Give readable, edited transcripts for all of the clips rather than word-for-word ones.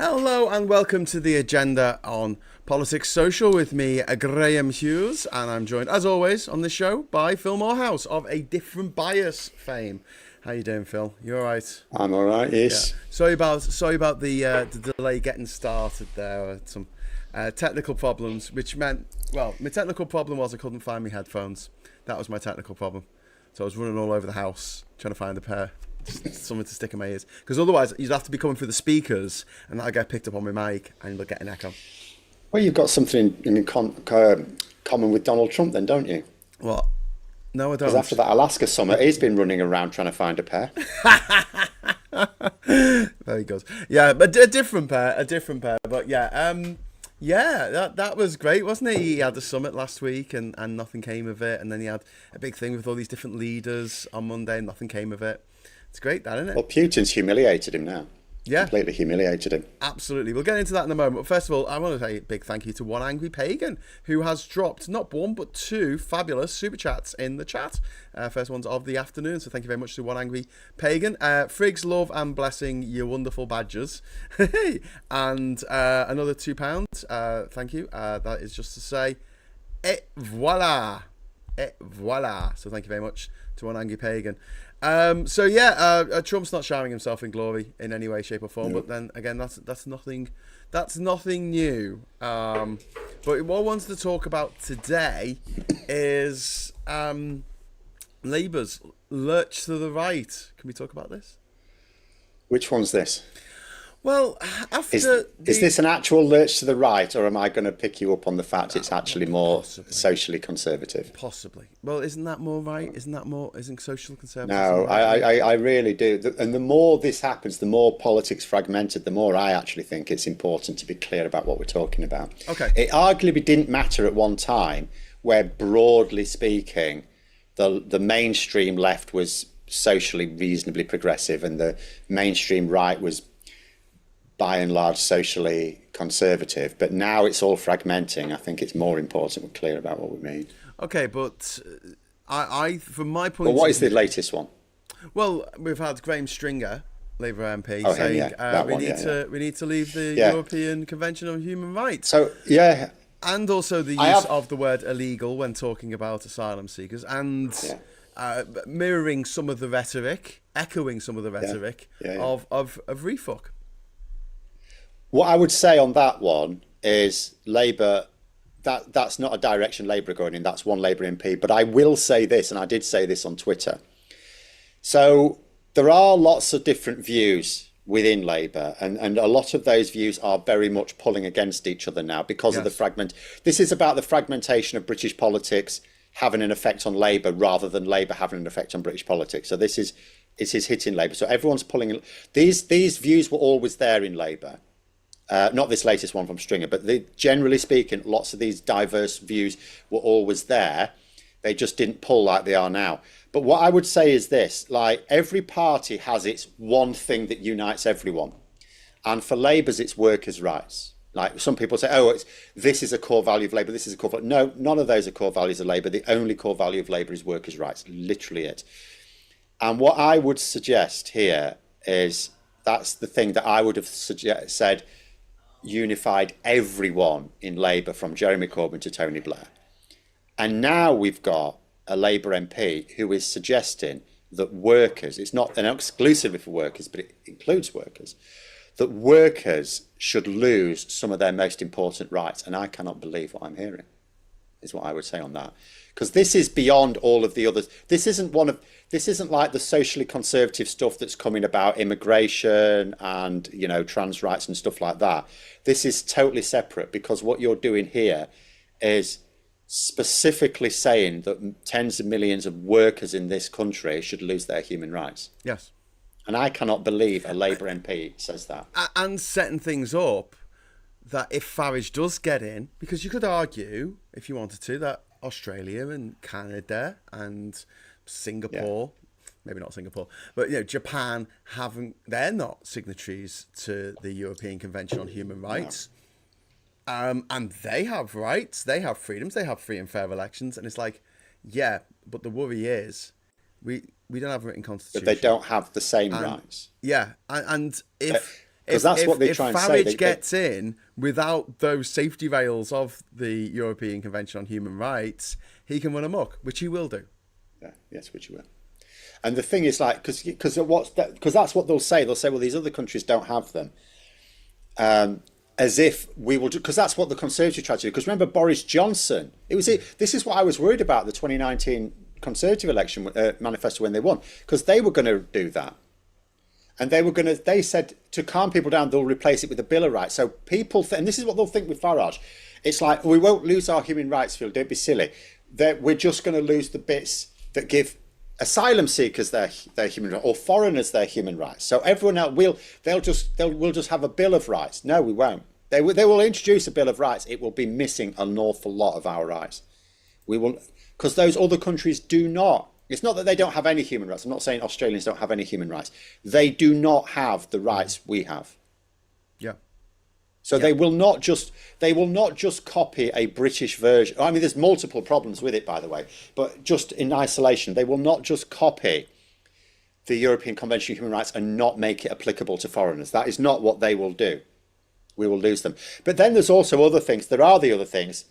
Hello and welcome to the agenda on Politics Social with me, Graham Hughes, and I'm joined, as always, on this show by Phil Moorhouse of A Different Bias fame. How you doing, Phil? You all right? I'm all right. Yes. Yeah. Sorry about the delay getting started there. Some technical problems, which meant, well, my technical problem was I couldn't find my headphones. That was my technical problem. So I was running all over the house trying to find a pair. Something to stick in my ears, because otherwise you'd have to be coming through the speakers and that'll get picked up on my mic and you'll get an echo. Well, you've got something in common with Donald Trump then, don't you? What? No, I don't. Because after that Alaska summit, he's been running around trying to find a pair. Very good. Yeah, but a different pair. But yeah, that was great, wasn't it? He had a summit last week and nothing came of it, and then he had a big thing with all these different leaders on Monday and nothing came of it. It's great, that, isn't it? Well, Putin's humiliated him now. Yeah. Completely humiliated him. Absolutely. We'll get into that in a moment. But first of all, I want to say a big thank you to One Angry Pagan, who has dropped not one, but two fabulous super chats in the chat. First ones of the afternoon. So thank you very much to One Angry Pagan. Friggs, love and blessing your wonderful badgers. And another £2. Thank you. That is just to say, et voila. Et voila. So thank you very much to One Angry Pagan. Trump's not showering himself in glory in any way, shape, or form. No. But then again, that's nothing new. But what I wanted to talk about today is Labour's lurch to the right. Can we talk about this? Which one's this? Well, is this an actual lurch to the right, or am I going to pick you up on the fact it's actually more socially conservative? Possibly. Well, isn't that more right? Isn't social conservative? No, I really do. And the more this happens, the more politics fragmented, the more I actually think it's important to be clear about what we're talking about. Okay. It arguably didn't matter at one time where, broadly speaking, the mainstream left was socially reasonably progressive and the mainstream right was by and large socially conservative, but now it's all fragmenting. I think it's more important we're clear about what we mean. Okay, but I from my point of view... Well, what is the latest one? Well, we've had Graham Stringer, Labour MP, saying we need to leave the European Convention on Human Rights. So, yeah. And also the use of the word illegal when talking about asylum seekers, and mirroring some of the rhetoric, echoing some of the rhetoric of refuck. What I would say on that one is Labour, that's not a direction Labour are going in, that's one Labour MP. But I will say this, and I did say this on Twitter. So there are lots of different views within Labour, and a lot of those views are very much pulling against each other now because of the fragment. This is about the fragmentation of British politics having an effect on Labour rather than Labour having an effect on British politics. So this is hitting Labour. So everyone's pulling. These views were always there in Labour. Not this latest one from Stringer, but generally speaking, lots of these diverse views were always there. They just didn't pull like they are now. But what I would say is this, like every party has its one thing that unites everyone. And for Labour's, it's workers' rights. Like some people say, this is a core value of Labour, this is a core value. No, none of those are core values of Labour. The only core value of Labour is workers' rights, literally it. And what I would suggest here is that's the thing that I would have said unified everyone in Labour from Jeremy Corbyn to Tony Blair. And now we've got a Labour MP who is suggesting that workers, it's not an exclusively for workers, but it includes workers, that workers should lose some of their most important rights. And I cannot believe what I'm hearing, is what I would say on that. Because this is beyond all of the others. This isn't like the socially conservative stuff that's coming about immigration and, trans rights and stuff like that. This is totally separate, because what you're doing here is specifically saying that tens of millions of workers in this country should lose their human rights. Yes. And I cannot believe a Labour MP says that. And setting things up that if Farage does get in, because you could argue, if you wanted to, that Australia and Canada and Singapore, maybe not Singapore, but Japan they're not signatories to the European Convention on Human Rights. No. And they have rights, they have freedoms, they have free and fair elections, and it's like, but the worry is we don't have a written constitution. But they don't have the same rights. Yeah, and if Because that's what they try and say. Farage gets in without those safety rails of the European Convention on Human Rights, he can run amok, which he will do. Yeah, yes, which he will. And the thing is, like, because that's what they'll say. They'll say, well, these other countries don't have them. As if we will do, because that's what the Conservative tried to do. Because remember, Boris Johnson, this is what I was worried about the 2019 Conservative election manifesto when they won, because they were going to do that. And they said to calm people down, they'll replace it with a Bill of Rights. So people, and this is what they'll think with Farage. It's like, we won't lose our human rights, Phil, don't be silly. We're just going to lose the bits that give asylum seekers their human rights, or foreigners their human rights. So everyone else we'll just have a Bill of Rights. No, we won't. They will introduce a Bill of Rights. It will be missing an awful lot of our rights. We will, because those other countries do not. It's not that they don't have any human rights. I'm not saying Australians don't have any human rights. They do not have the rights we have. Yeah. So they will not just copy a British version. I mean, there's multiple problems with it, by the way, but just in isolation, they will not just copy the European Convention on Human Rights and not make it applicable to foreigners. That is not what they will do. We will lose them. But then there's also other things. There are the other things.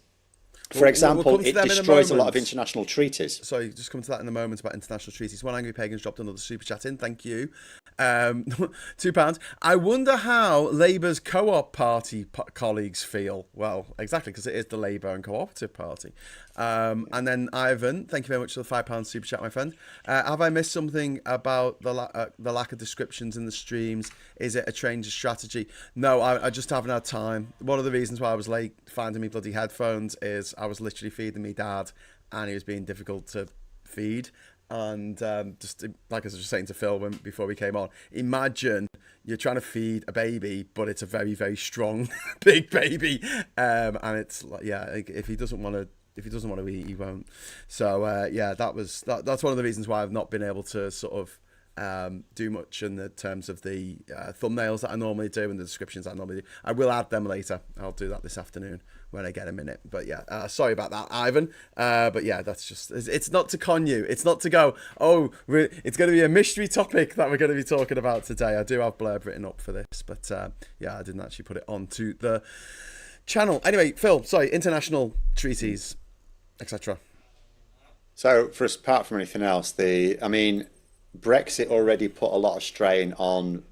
For example, it destroys a lot of international treaties. Sorry, just come to that in a moment about international treaties. One Angry Pagan's dropped another super chat in. Thank you. £2. I wonder how Labour's co-op party colleagues feel. Well, exactly, because it is the Labour and Cooperative Party. And then Ivan, thank you very much for the £5 super chat, my friend. Have I missed something about the lack of descriptions in the streams? Is it a change of strategy? No, I just haven't had time. One of the reasons why I was late finding me bloody headphones is I was literally feeding me dad, and he was being difficult to feed. And just like I was just saying to Phil before we came on, imagine you're trying to feed a baby, but it's a very, very strong, big baby, and it's like, yeah, if he doesn't want to eat, he won't. So yeah, that's one of the reasons why I've not been able to sort of do much in the terms of the thumbnails that I normally do and the descriptions I normally do. I will add them later. I'll do that this afternoon when I get a minute. But yeah, sorry about that, Ivan. But yeah, that's just, it's not to con you. It's not to go, oh, it's going to be a mystery topic that we're going to be talking about today. I do have blurb written up for this, but yeah, I didn't actually put it onto the channel. Anyway, Phil, sorry, international treaties, etc. So for us, apart from anything else, Brexit already put a lot of strain on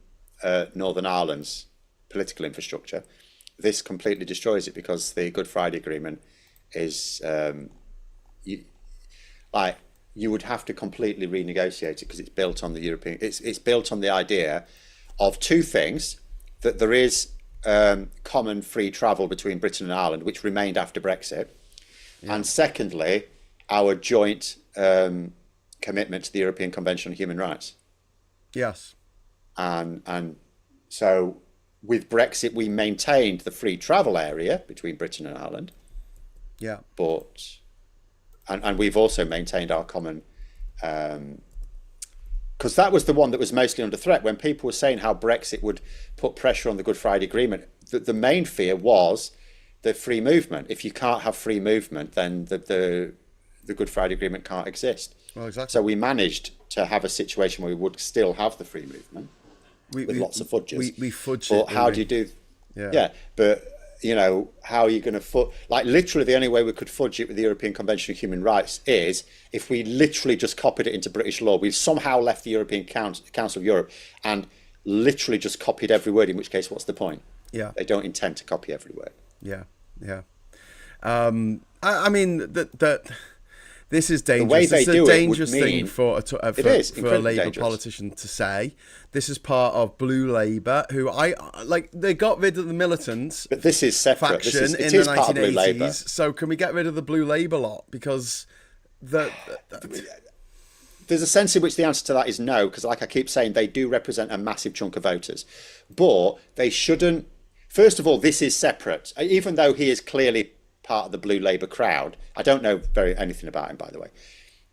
Northern Ireland's political infrastructure. This completely destroys it because the Good Friday Agreement is, you would have to completely renegotiate it because it's built on the European. It's built on the idea of two things: that there is common free travel between Britain and Ireland, which remained after Brexit, and secondly, our joint commitment to the European Convention on Human Rights. Yes. And so with Brexit, we maintained the free travel area between Britain and Ireland. Yeah. But, and we've also maintained our common, because that was the one that was mostly under threat. When people were saying how Brexit would put pressure on the Good Friday Agreement, the main fear was the free movement. If you can't have free movement, then the Good Friday Agreement can't exist. Well, exactly. So we managed to have a situation where we would still have the free movement with lots of fudges. We fudge it. But how do you do? Yeah. But how are you going to literally the only way we could fudge it with the European Convention on Human Rights is if we literally just copied it into British law. We've somehow left the European Council of Europe and literally just copied every word. In which case, what's the point? Yeah. They don't intend to copy every word. Yeah. Yeah. I mean that. This is dangerous. It's a dangerous thing for a Labour politician to say. This is part of Blue Labour, who they got rid of the militant but this is separate. faction in the 1980s. So can we get rid of the Blue Labour lot? Because there's a sense in which the answer to that is no, because like I keep saying, they do represent a massive chunk of voters. But they shouldn't. First of all, this is separate. Even though he is clearly part of the Blue Labour crowd. I don't know anything about him, by the way,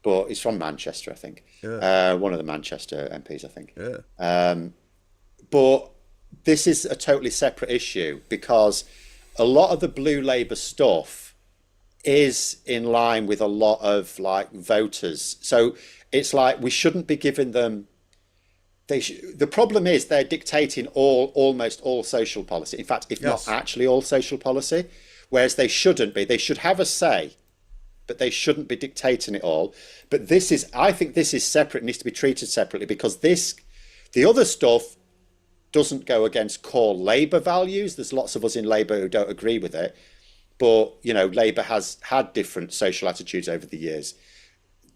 but he's from Manchester, I think. Yeah. One of the Manchester MPs, I think. Yeah. But this is a totally separate issue because a lot of the Blue Labour stuff is in line with a lot of voters. So it's like we shouldn't be giving them the problem is they're dictating almost all social policy. In fact, if not actually all social policy, whereas they shouldn't be. They should have a say, but they shouldn't be dictating it all. But I think this is separate, needs to be treated separately, because the other stuff doesn't go against core Labour values. There's lots of us in Labour who don't agree with it, but Labour has had different social attitudes over the years.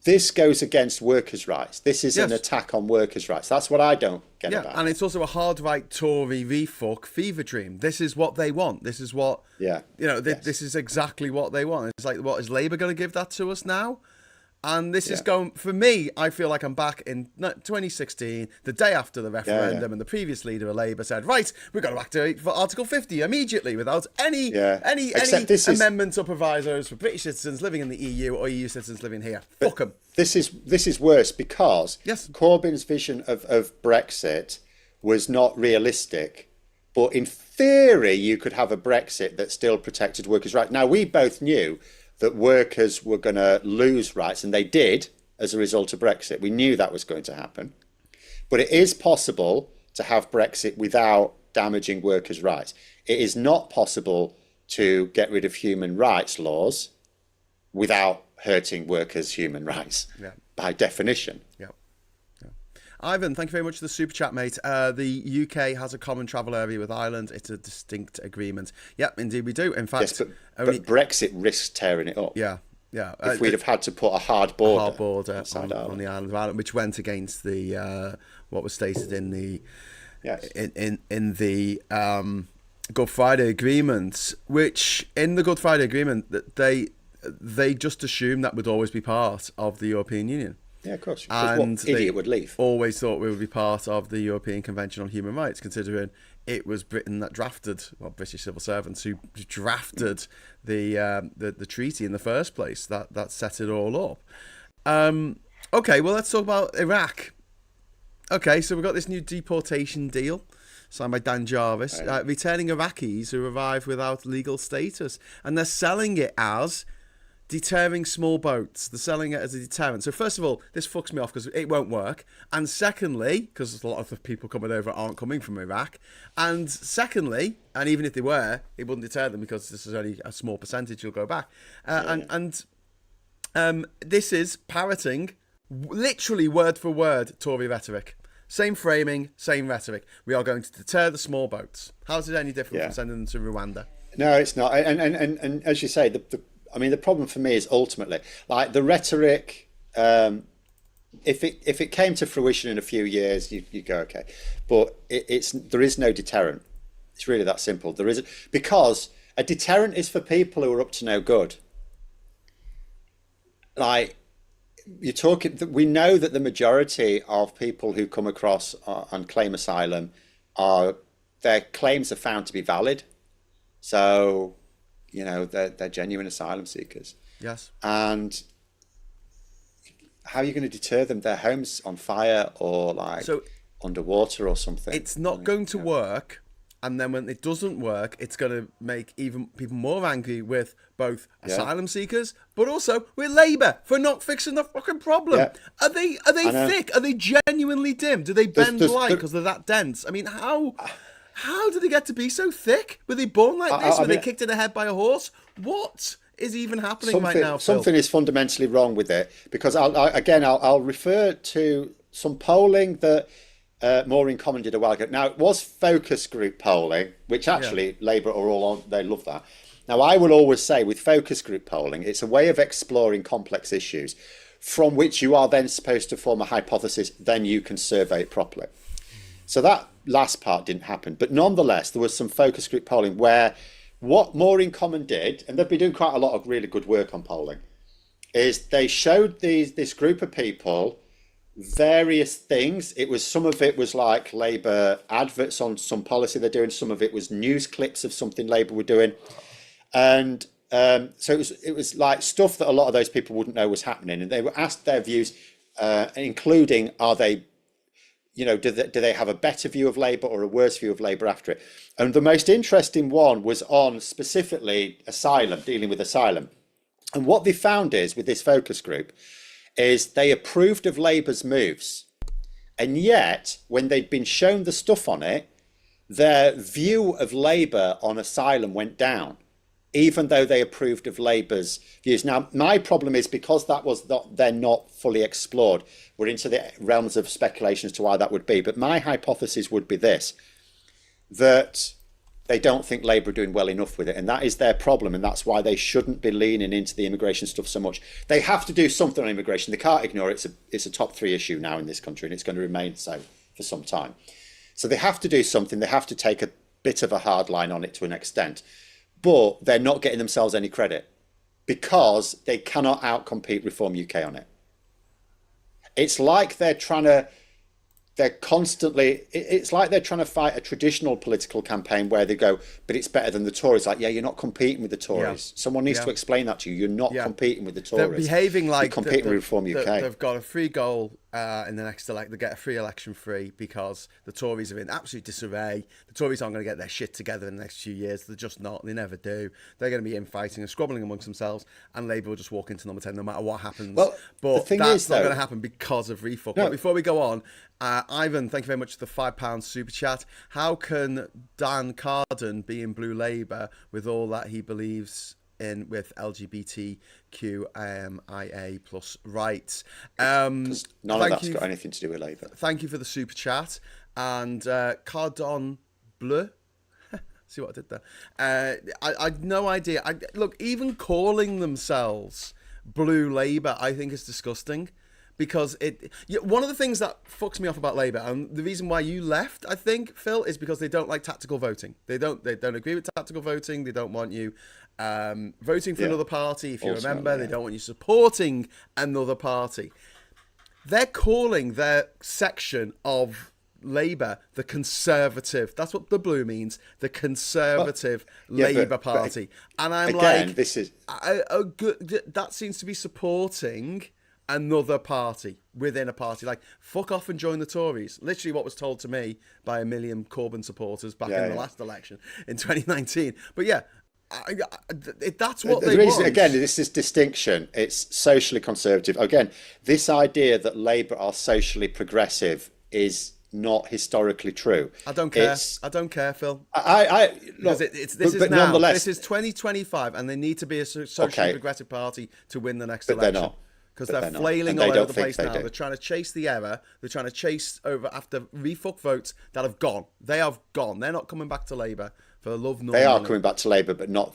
This goes against workers' rights. This is an attack on workers' rights. That's what I don't get about. And it's also a hard right Tory refuck fever dream. This is what they want. This is what this is exactly what they want. It's like, what is Labour going to give that to us now? And this is going, for me, I feel like I'm back in 2016, the day after the referendum, and the previous leader of Labour said, right, we've got to activate for Article 50 immediately without any amendments or provisos for British citizens living in the EU or EU citizens living here. Fuck them. This is worse, because Corbyn's vision of Brexit was not realistic. But in theory, you could have a Brexit that still protected workers' rights. Now, we both knew that workers were going to lose rights, and they did as a result of Brexit. We knew that was going to happen. But it is possible to have Brexit without damaging workers' rights. It is not possible to get rid of human rights laws without hurting workers' human rights, by definition. Ivan, thank you very much for the super chat, mate. The UK has a common travel area with Ireland. It's a distinct agreement. Yep, indeed we do. In fact, but Brexit risks tearing it up. Yeah. If we'd have had to put a hard border on the island of Ireland, which went against the what was stated in the in the Good Friday Agreement, which in the Good Friday Agreement that they just assumed that would always be part of the European Union. Yeah, of course. And what idiot would leave? Always thought we would be part of the European Convention on Human Rights, considering it was Britain that drafted, British civil servants who drafted the treaty in the first place. That set it all up. Okay, well, let's talk about Iraq. Okay, so we've got this new deportation deal signed by Dan Jarvis, returning Iraqis who arrive without legal status, and they're selling it as deterring small boats. They're selling it as a deterrent. So first of all, this fucks me off because it won't work. And secondly, because a lot of the people coming over aren't coming from Iraq. And secondly, and even if they were, it wouldn't deter them because this is only a small percentage who'll go back. This is parroting, literally word for word, Tory rhetoric. Same framing, same rhetoric. We are going to deter the small boats. How is it any different from sending them to Rwanda? No, it's not. And as you say, the problem for me is ultimately, like, the rhetoric, if it came to fruition in a few years, you go, okay. But there is no deterrent. It's really that simple. There isn't, because a deterrent is for people who are up to no good. Like, we know that the majority of people who come across and claim asylum their claims are found to be valid. So, they're genuine asylum seekers. Yes. And how are you going to deter them? Their homes on fire or underwater or something. It's not going to work. And then when it doesn't work, it's going to make even people more angry with both asylum seekers, but also with Labour for not fixing the fucking problem. Yeah. Are they thick? Are they genuinely dim? Do they bend light because they're that dense? I mean, how did they get to be so thick? Were they born like this? Were they kicked in the head by a horse? What is even happening right now, Phil? Something is fundamentally wrong with it, because I'll refer to some polling that Maureen Common did a while ago. Now, it was focus group polling, which actually Labour are all on. They love that. Now, I will always say with focus group polling, it's a way of exploring complex issues from which you are then supposed to form a hypothesis, then you can survey it properly. So that last part didn't happen. But nonetheless, there was some focus group polling where what Maureen Common did, and they've been doing quite a lot of really good work on polling, is they showed this group of people various things. Some of it was like Labour adverts on some policy they're doing. Some of it was news clips of something Labour were doing. And so it was like stuff that a lot of those people wouldn't know was happening. And they were asked their views, including, are they, do they have a better view of Labour or a worse view of Labour after it? And the most interesting one was on specifically asylum, dealing with asylum. And what they found is, with this focus group, is they approved of Labour's moves. And yet, when they'd been shown the stuff on it, their view of Labour on asylum went down, even though they approved of Labour's views. Now, my problem is because they're not fully explored. We're into the realms of speculation as to why that would be. But my hypothesis would be this, that they don't think Labour are doing well enough with it. And that is their problem. And that's why they shouldn't be leaning into the immigration stuff so much. They have to do something on immigration. They can't ignore it. It's a top 3 issue now in this country, and it's going to remain so for some time. So they have to do something. They have to take a bit of a hard line on it to an extent. But they're not getting themselves any credit because they cannot outcompete Reform UK on it. It's like it's like they're trying to fight a traditional political campaign where they go, but it's better than the Tories. Like, yeah, you're not competing with the Tories. Yeah. Someone needs to explain that to you. You're not competing with the Tories. They're behaving like you're competing with Reform UK. They've got a free goal in the next election. They get a free election free because the Tories are in absolute disarray. The Tories aren't going to get their shit together in the next few years. They're just not. They never do. They're going to be infighting and squabbling amongst themselves, and Labour will just walk into number 10 no matter what happens. Well, but that's not going to happen because of refuck. No. But before we go on, Ivan, thank you very much for the £5 super chat. How can Dan Carden be in Blue Labour with all that he believes in with LGBTQIA plus rights? Because none of that's got anything to do with Labour. Thank you for the super chat. And Cardon Bleu. See what I did there? I had no idea. Look, even calling themselves Blue Labour, I think is disgusting. Because one of the things that fucks me off about Labour, and the reason why you left, I think, Phil, is because they don't like tactical voting. They don't agree with tactical voting. They don't want you voting for another party. If you remember, they don't want you supporting another party. They're calling their section of Labour the Conservative. That's what the blue means. The Conservative Labour Party. And I'm again, like, this is that seems to be supporting another party within a party. Like, fuck off and join the Tories. Literally what was told to me by a million Corbyn supporters back in the last election in 2019. But yeah, that's what they want. Again, this is distinction. It's socially conservative. Again, this idea that Labour are socially progressive is not historically true. I don't care. I don't care, Phil. Look, this is 2025, and they need to be a socially progressive party to win the next election. They're not. Because they're flailing all over the place now. They're trying to chase the error. They're trying to chase over after refuck votes that have gone. They have gone. They're not coming back to Labour for love nor money. They are coming back to Labour, but not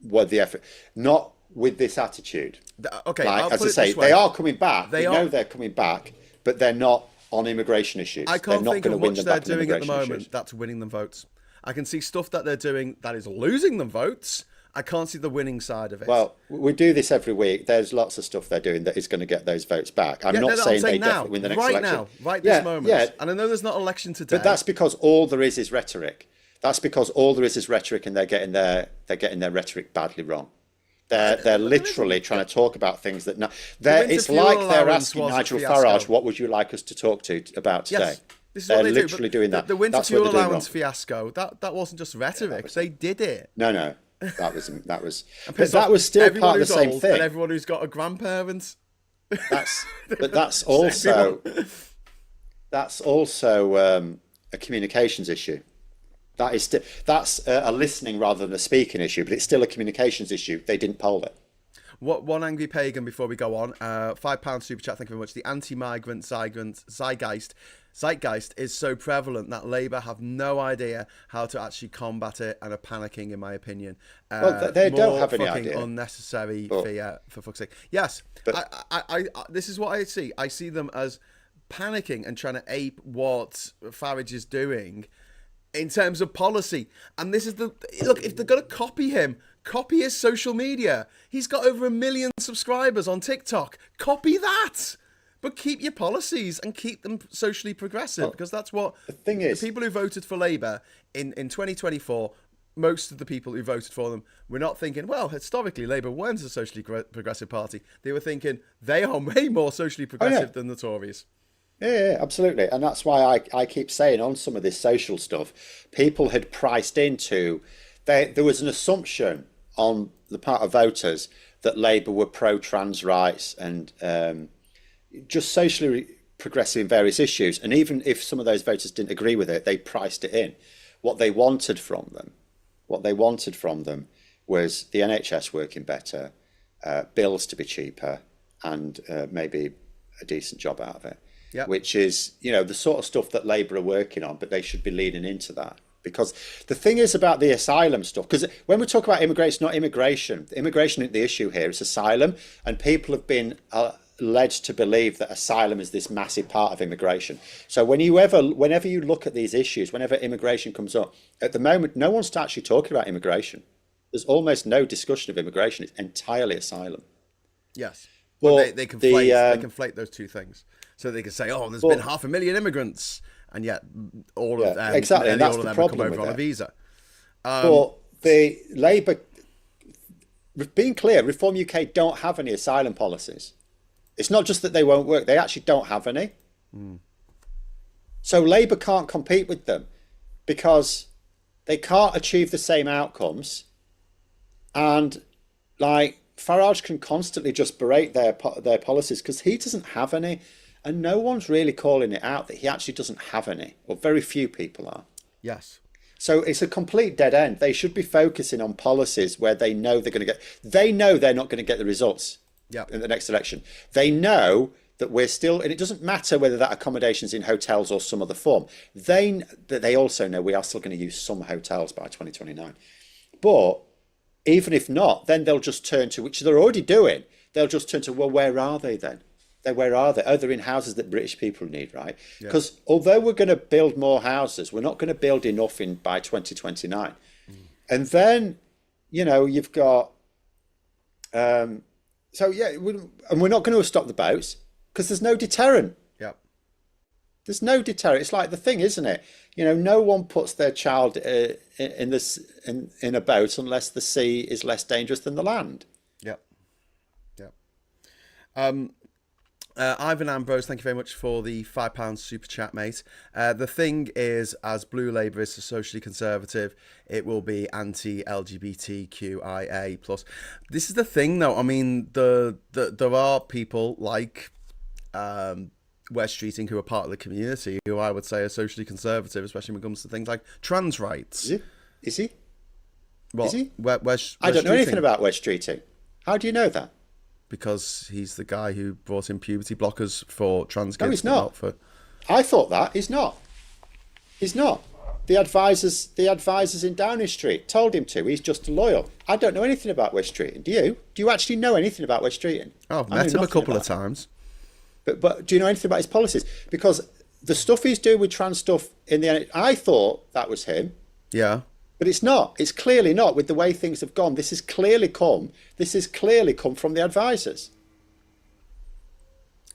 with the effort, not with this attitude. Okay, like, as I say, they are coming back. We know they're coming back, but they're not on immigration issues. I can't think of much they're doing at the moment that's winning them votes. I can see stuff that they're doing that is losing them votes. I can't see the winning side of it. Well, we do this every week. There's lots of stuff they're doing that is going to get those votes back. I'm not saying they definitely win the next election. Right this moment. Yeah. And I know there's not an election today. But that's because all there is rhetoric. That's because all there is rhetoric, and they're getting their rhetoric badly wrong. They're literally trying to talk about things that it's like they're asking Nigel Farage, what would you like us to talk about today? Yes. This is what they're literally doing that. The winter fuel allowance fiasco, that wasn't just rhetoric. They did it. No. That was but that was still part of the same thing. And everyone who's got a grandparent. That's also a communications issue. That's a listening rather than a speaking issue, but it's still a communications issue. They didn't poll it. One angry pagan before we go on. £5 super chat. Thank you very much. The anti-migrant zeitgeist is so prevalent that Labour have no idea how to actually combat it and are panicking, in my opinion. Well, they don't have any idea. Unnecessary fear, for fuck's sake. Yes, but I this is what I see. I see them as panicking and trying to ape what Farage is doing in terms of policy. And this is look, if they're going to copy him, copy his social media. He's got over 1 million subscribers on TikTok. Copy that. But keep your policies and keep them socially progressive, because that's what the thing is. The people who voted for Labour in 2024, most of the people who voted for them were not thinking, well, historically, Labour weren't a socially progressive party. They were thinking they are way more socially progressive than the Tories. Yeah, absolutely. And that's why I keep saying on some of this social stuff, people had priced into, there was an assumption on the part of voters that Labour were pro-trans rights and just socially progressive in various issues. And even if some of those voters didn't agree with it, they priced it in. What they wanted from them was the NHS working better, bills to be cheaper, and maybe a decent job out of it. Yep. Which is, the sort of stuff that Labour are working on, but they should be leaning into that. Because the thing is about the asylum stuff, because when we talk about immigration, it's not immigration. Immigration isn't the issue here, it's asylum. And people have been led to believe that asylum is this massive part of immigration. So whenever you look at these issues, whenever immigration comes up, at the moment, no one's actually talking about immigration. There's almost no discussion of immigration. It's entirely asylum. Yes. But they conflate those two things. So they can say, "Oh, there's been 500,000 immigrants," and yet all of them, exactly, and that's all of the them problem come over with on a visa. But the Labour, being clear, Reform UK don't have any asylum policies. It's not just that they won't work; they actually don't have any. So Labour can't compete with them because they can't achieve the same outcomes, and Farage can constantly just berate their policies because he doesn't have any. And no one's really calling it out that he actually doesn't have any, or very few people are. Yes. So it's a complete dead end. They should be focusing on policies where they know they're not going to get the results in the next election. They know that we're still, and it doesn't matter whether that accommodation's in hotels or some other form. They also know we are still going to use some hotels by 2029. But even if not, then they'll just turn to, which they're already doing, they'll just turn to, well, where are they then? Where are they? Oh, they're in houses that British people need, right? Because although we're going to build more houses, we're not going to build enough by 2029. And then, you've got, and we're not going to stop the boats because there's no deterrent. Yep. There's no deterrent. It's like the thing, isn't it? No one puts their child in a boat unless the sea is less dangerous than the land. Yep. Ivan Ambrose, thank you very much for the £5 super chat, mate. The thing is, as Blue Labour is socially conservative, it will be anti-LGBTQIA+. This is the thing, though. I mean, there are people like Wes Streeting who are part of the community who I would say are socially conservative, especially when it comes to things like trans rights. Is he? What? Is he? Wes I don't know Streeting? anything about Wes Streeting. How do you know that? Because he's the guy who brought in puberty blockers for trans kids. No, he's not. I thought that. He's not. He's not. The advisors in Downing Street told him to. He's just loyal. I don't know anything about Wes Streeting. Do you? Do you actually know anything about Wes Streeting? Oh, I've met him a couple of times. But do you know anything about his policies? Because the stuff he's doing with trans stuff I thought that was him. Yeah. But it's not. It's clearly not with the way things have gone. This has clearly come from the advisors.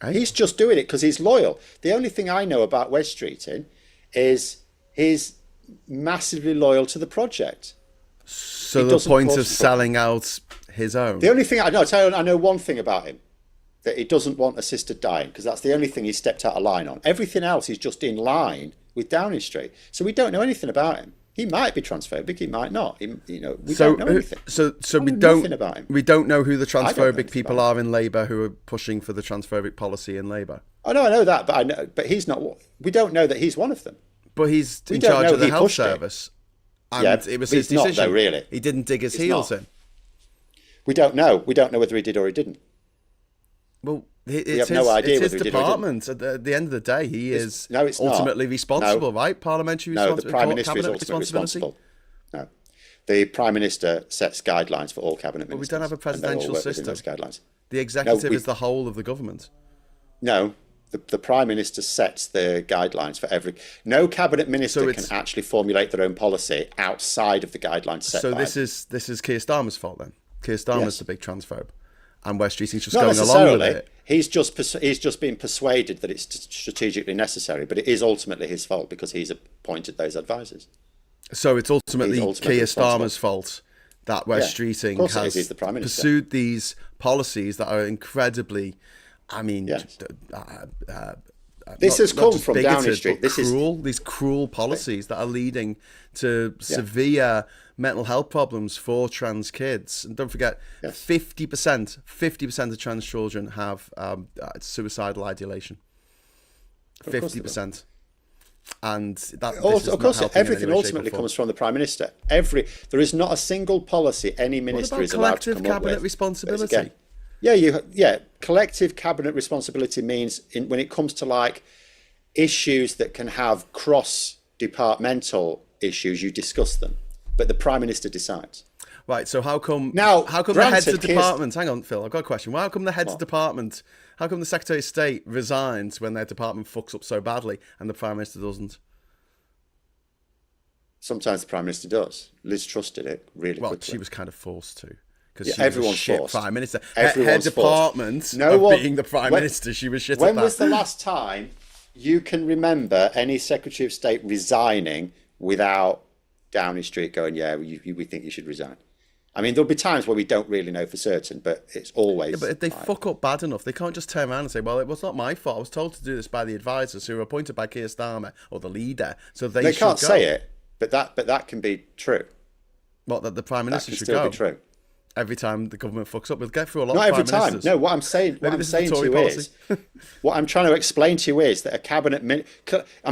He's just doing it because he's loyal. The only thing I know about Wes Streeting is he's massively loyal to the project. So the point of selling out his own. The only thing I know one thing about him, that he doesn't want assisted dying, because that's the only thing he stepped out of line on. Everything else is just in line with Downing Street. So we don't know anything about him. He might be transphobic. He might not. We don't know anything. So we don't know who the transphobic people are in Labour who are pushing for the transphobic policy in Labour. Oh no, I know that, but he's not. We don't know that he's one of them. But he's in charge of the health service, and it was his decision. Not, though, really, he didn't dig his heels in. We don't know. We don't know whether he did or he didn't. Well, we have no idea it's his department. At the end of the day, he is ultimately responsible, right? Parliamentary responsibility. No, the Prime Minister is ultimately responsible. No, the Prime Minister sets guidelines for all cabinet ministers. But we don't have a presidential system. Those guidelines. The executive is the whole of the government. No, the Prime Minister sets the guidelines for every. No cabinet minister can actually formulate their own policy outside of the guidelines set. So this is Keir Starmer's fault then. Keir Starmer's the big transphobe. And Wes Streeting's just Not going along with it. He's just been persuaded that it's strategically necessary, but it is ultimately his fault because he's appointed those advisors. So it's ultimately Keir Starmer's fault that Wes Streeting has pursued these policies that are incredibly, this has come from Downing Street. These cruel policies that are leading to severe mental health problems for trans kids. And don't forget, 50% of trans children have suicidal ideation. Of course they will. 50%. And that Of course, everything ultimately comes from the Prime Minister. There is not a single policy any minister is allowed to come up with. Collective cabinet responsibility. Again, collective cabinet responsibility means when it comes to like issues that can have cross-departmental issues, you discuss them, but the Prime Minister decides. Right, so how come the heads of department, hang on, Phil, I've got a question. How come the heads of department, how come the Secretary of State resigns when their department fucks up so badly and the Prime Minister doesn't? Sometimes the Prime Minister does. Liz Truss did it really quickly. Well, she was kind of forced to. Because everyone's shit forced. Prime Minister. Everyone's her department being the Prime Minister, she was shit at that. When was the last time you can remember any Secretary of State resigning without Downing Street going, we think you should resign? I mean, there'll be times where we don't really know for certain, but it's always... Yeah, but if they fuck up bad enough, they can't just turn around and say, well, it was not my fault. I was told to do this by the advisors who were appointed by Keir Starmer or the leader, so they can't say it, but that can be true. What, that the Prime Minister should go? That can still be true. Every time the government fucks up, we'll get through a lot Not of every Prime time. Ministers. No, what I'm saying to you is, what I'm trying to explain to you is that a cabinet...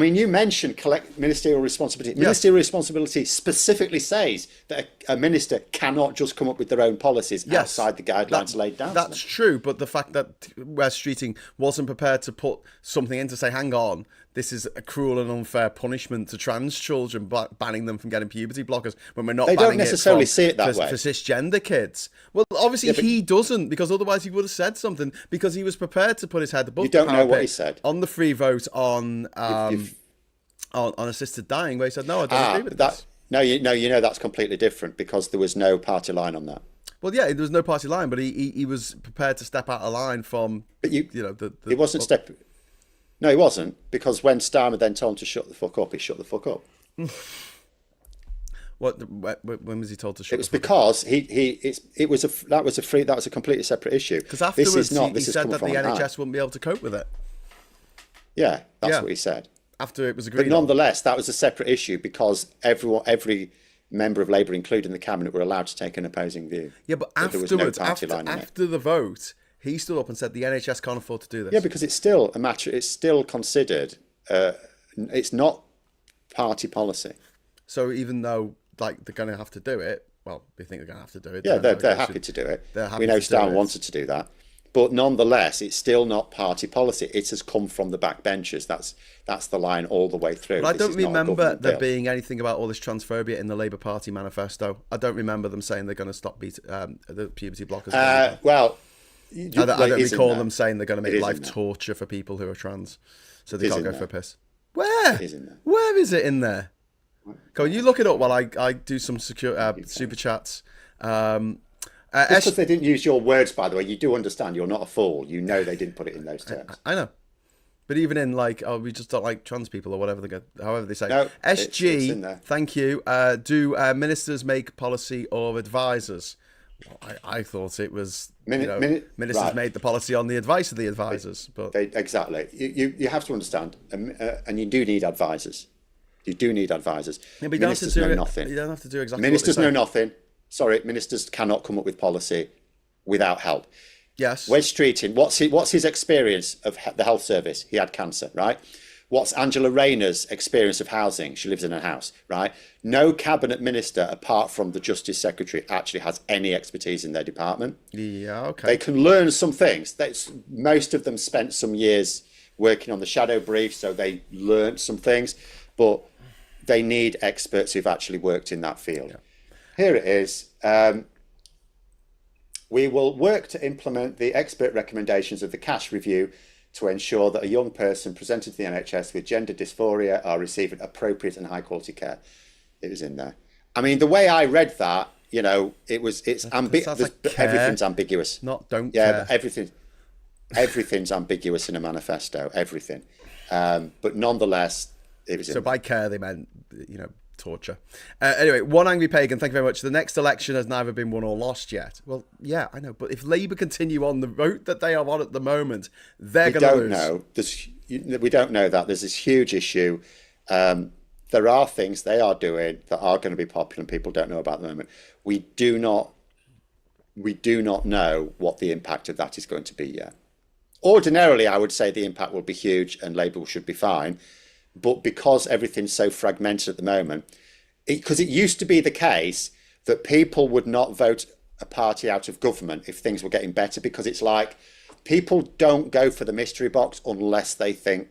you mentioned ministerial responsibility. Yes. Ministerial responsibility specifically says that a minister cannot just come up with their own policies outside the guidelines laid down. That's true, but the fact that Wes Streeting wasn't prepared to put something in to say, hang on, this is a cruel and unfair punishment to trans children, banning them from getting puberty blockers when we're not they banning don't necessarily it see it that way. For cisgender kids. Well, obviously he doesn't, because otherwise he would have said something, because he was prepared to put his head above the parapet. You don't know what he said. On the free vote on assisted dying, where he said, no, I don't agree with this. No, you know that's completely different, because there was no party line on that. Well, yeah, there was no party line, but he was prepared to step out of line from, he wasn't stepping... No, he wasn't, because when Starmer then told him to shut the fuck up, he shut the fuck up. When was he told to shut? It was because that was a completely separate issue. Because afterwards he said that the NHS wouldn't be able to cope with it. Yeah, that's what he said. After it was agreed. But nonetheless, that was a separate issue, because every member of Labour, including the cabinet, were allowed to take an opposing view. Yeah, but afterwards, after the vote, he stood up and said the NHS can't afford to do this. Yeah, because it's still a matter. It's still considered. It's not party policy. So even though they're going to have to do it, well, they think they're going to have to do it. Yeah, they're happy to do it. We know Starmer wanted to do that, but nonetheless, it's still not party policy. It has come from the backbenchers. That's the line all the way through. But I don't remember there being anything about all this transphobia in the Labour Party manifesto. I don't remember them saying they're going to stop the puberty blockers. I don't recall them saying they're going to make life torture for people who are trans, so they can't go for a piss. Where? Where is it in there? Go, you look it up while I do some super chats. Because they didn't use your words, by the way, you do understand. You're not a fool. You know they didn't put it in those terms. I know, but even in we just don't like trans people or whatever however they say. No, SG, it's in there. Thank you. Do ministers make policy or advisors? Well, I thought it was ministers made the policy on the advice of the advisors. Exactly. You have to understand, and you do need advisors. You do need advisors. Yeah, but ministers know nothing. You don't have to do exactly. Ministers know nothing. Sorry, ministers cannot come up with policy without help. Yes. Wes Streeting, what's his experience of the health service? He had cancer, right? What's Angela Rayner's experience of housing? She lives in a house, right? No cabinet minister, apart from the Justice Secretary, actually has any expertise in their department. Yeah, okay. They can learn some things. Most of them spent some years working on the shadow brief, so they learned some things, but they need experts who've actually worked in that field. Yeah. Here it is. We will work to implement the expert recommendations of the cash review to ensure that a young person presented to the NHS with gender dysphoria are receiving appropriate and high quality care. It was in there. I mean, the way I read that, it's ambiguous. Everything's ambiguous. Don't care. But everything's ambiguous in a manifesto. Everything. But nonetheless, it was. So by care, they meant torture. Anyway, One Angry Pagan, thank you very much. The next election has neither been won or lost yet. Well, yeah, I know, but if Labour continue on the route that they are on at the moment, they're going to lose. We don't know that. There's this huge issue. There are things they are doing that are going to be popular and people don't know about at the moment. We do not know what the impact of that is going to be yet. ordinarily, I would say the impact will be huge and Labour should be fine. But because everything's so fragmented at the moment, because it used to be the case that people would not vote a party out of government if things were getting better, because it's like people don't go for the mystery box unless they think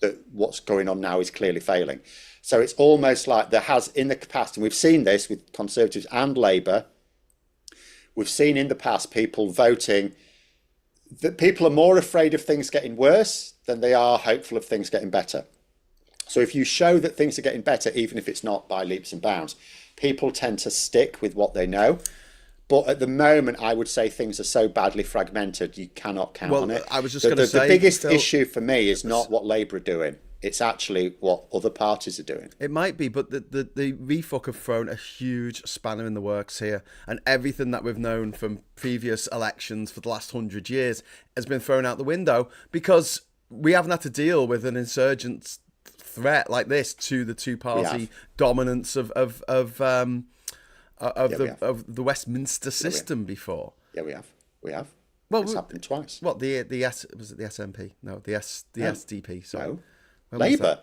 that what's going on now is clearly failing. So it's almost like there has in the past, and we've seen this with Conservatives and Labour, we've seen in the past people voting, that people are more afraid of things getting worse than they are hopeful of things getting better. So if you show that things are getting better, even if it's not by leaps and bounds, people tend to stick with what they know. But at the moment, I would say things are so badly fragmented, you cannot count on it. I was just going to say... The biggest issue for me is not what Labour are doing. It's actually what other parties are doing. It might be, but the refuck have thrown a huge spanner in the works here. And everything that we've known from previous elections for the last 100 years has been thrown out the window because we haven't had to deal with an insurgent threat like this to the two-party dominance of the Westminster system before. Yeah, we have. Well, it's happened twice. What was it the SNP? No, the SDP. Sorry, no. Labour.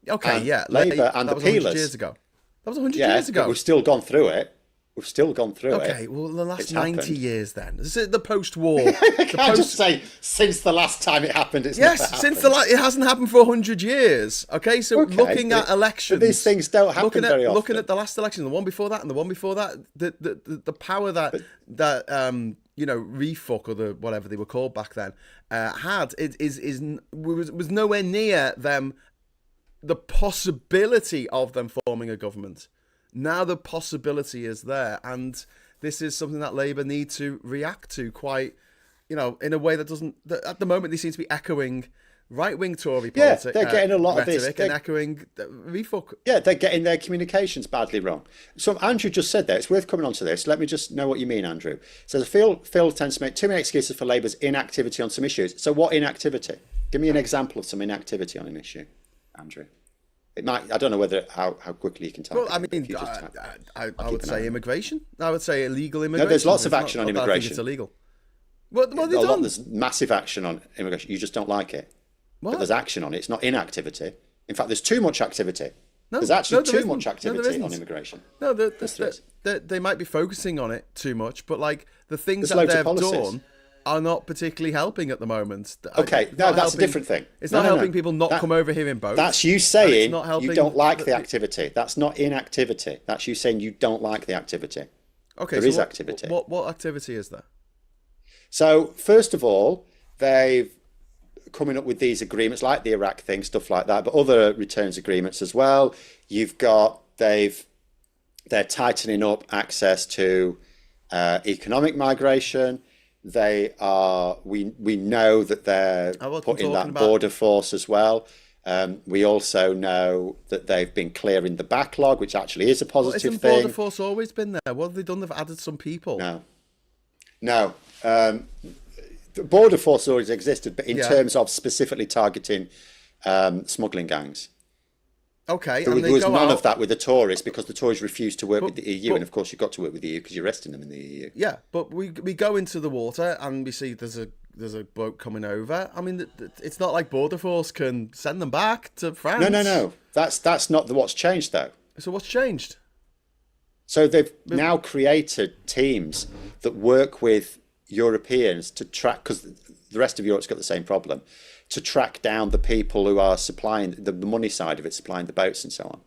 Okay, Labour and the Peelers. 100 years ago. That was 100 years ago. But we've still gone through it. Okay, well, the last 90 years then. This is the post-war. I just say since the last time it happened, it's never happened. Since it hasn't happened for 100 years. Okay, so looking at elections, these things don't happen very often. Looking at the last election, the one before that, and the one before that, the power that refuck or the whatever they were called back then was nowhere near them. The possibility of them forming a government. Now the possibility is there, and this is something that Labour need to react to quite, in a way that doesn't. At the moment, they seem to be echoing right-wing Tory politics. Yeah, they're getting a lot of this. And echoing refuck. Yeah, they're getting their communications badly wrong. So Andrew just said that. It's worth coming on to this. Let me just know what you mean, Andrew. So Phil tends to make too many excuses for Labour's inactivity on some issues. So what inactivity? Give me an example of some inactivity on an issue, Andrew. It might. I don't know how quickly you can tell. Well, I mean, I would say immigration. I would say illegal immigration. No, there's lots of action on immigration. I think it's illegal. What have they done? There's massive action on immigration. You just don't like it. What? But there's action on it. It's not inactivity. In fact, there's too much activity. There's actually too much activity on immigration. No, they might be focusing on it too much, but like the things that they've done are not particularly helping at the moment. Okay, no, that's a different thing. It's not helping people not come over here in boats. That's you saying you don't like the activity. That's not inactivity. That's you saying you don't like the activity. Okay, there is activity. What activity is there? So, first of all, they've coming up with these agreements like the Iraq thing, stuff like that, but other returns agreements as well. You've got, they're tightening up access to economic migration. They are, we know that they're putting that border force as well. We also know that they've been clearing the backlog, which actually is a positive thing. Hasn't border force always been there? What have they done? They've added some people. No. The border force always existed, but in terms of specifically targeting smuggling gangs. Okay, there was none of that with the Tories because the Tories refused to work with the EU, and of course you've got to work with the EU because you're arresting them in the EU. Yeah, but we go into the water and we see there's a boat coming over. I mean, it's not like border force can send them back to France. No. That's not what's changed though. So what's changed? So they've now created teams that work with Europeans to track, because the rest of Europe's got the same problem, to track down the people who are supplying the money side of it, supplying the boats and so on.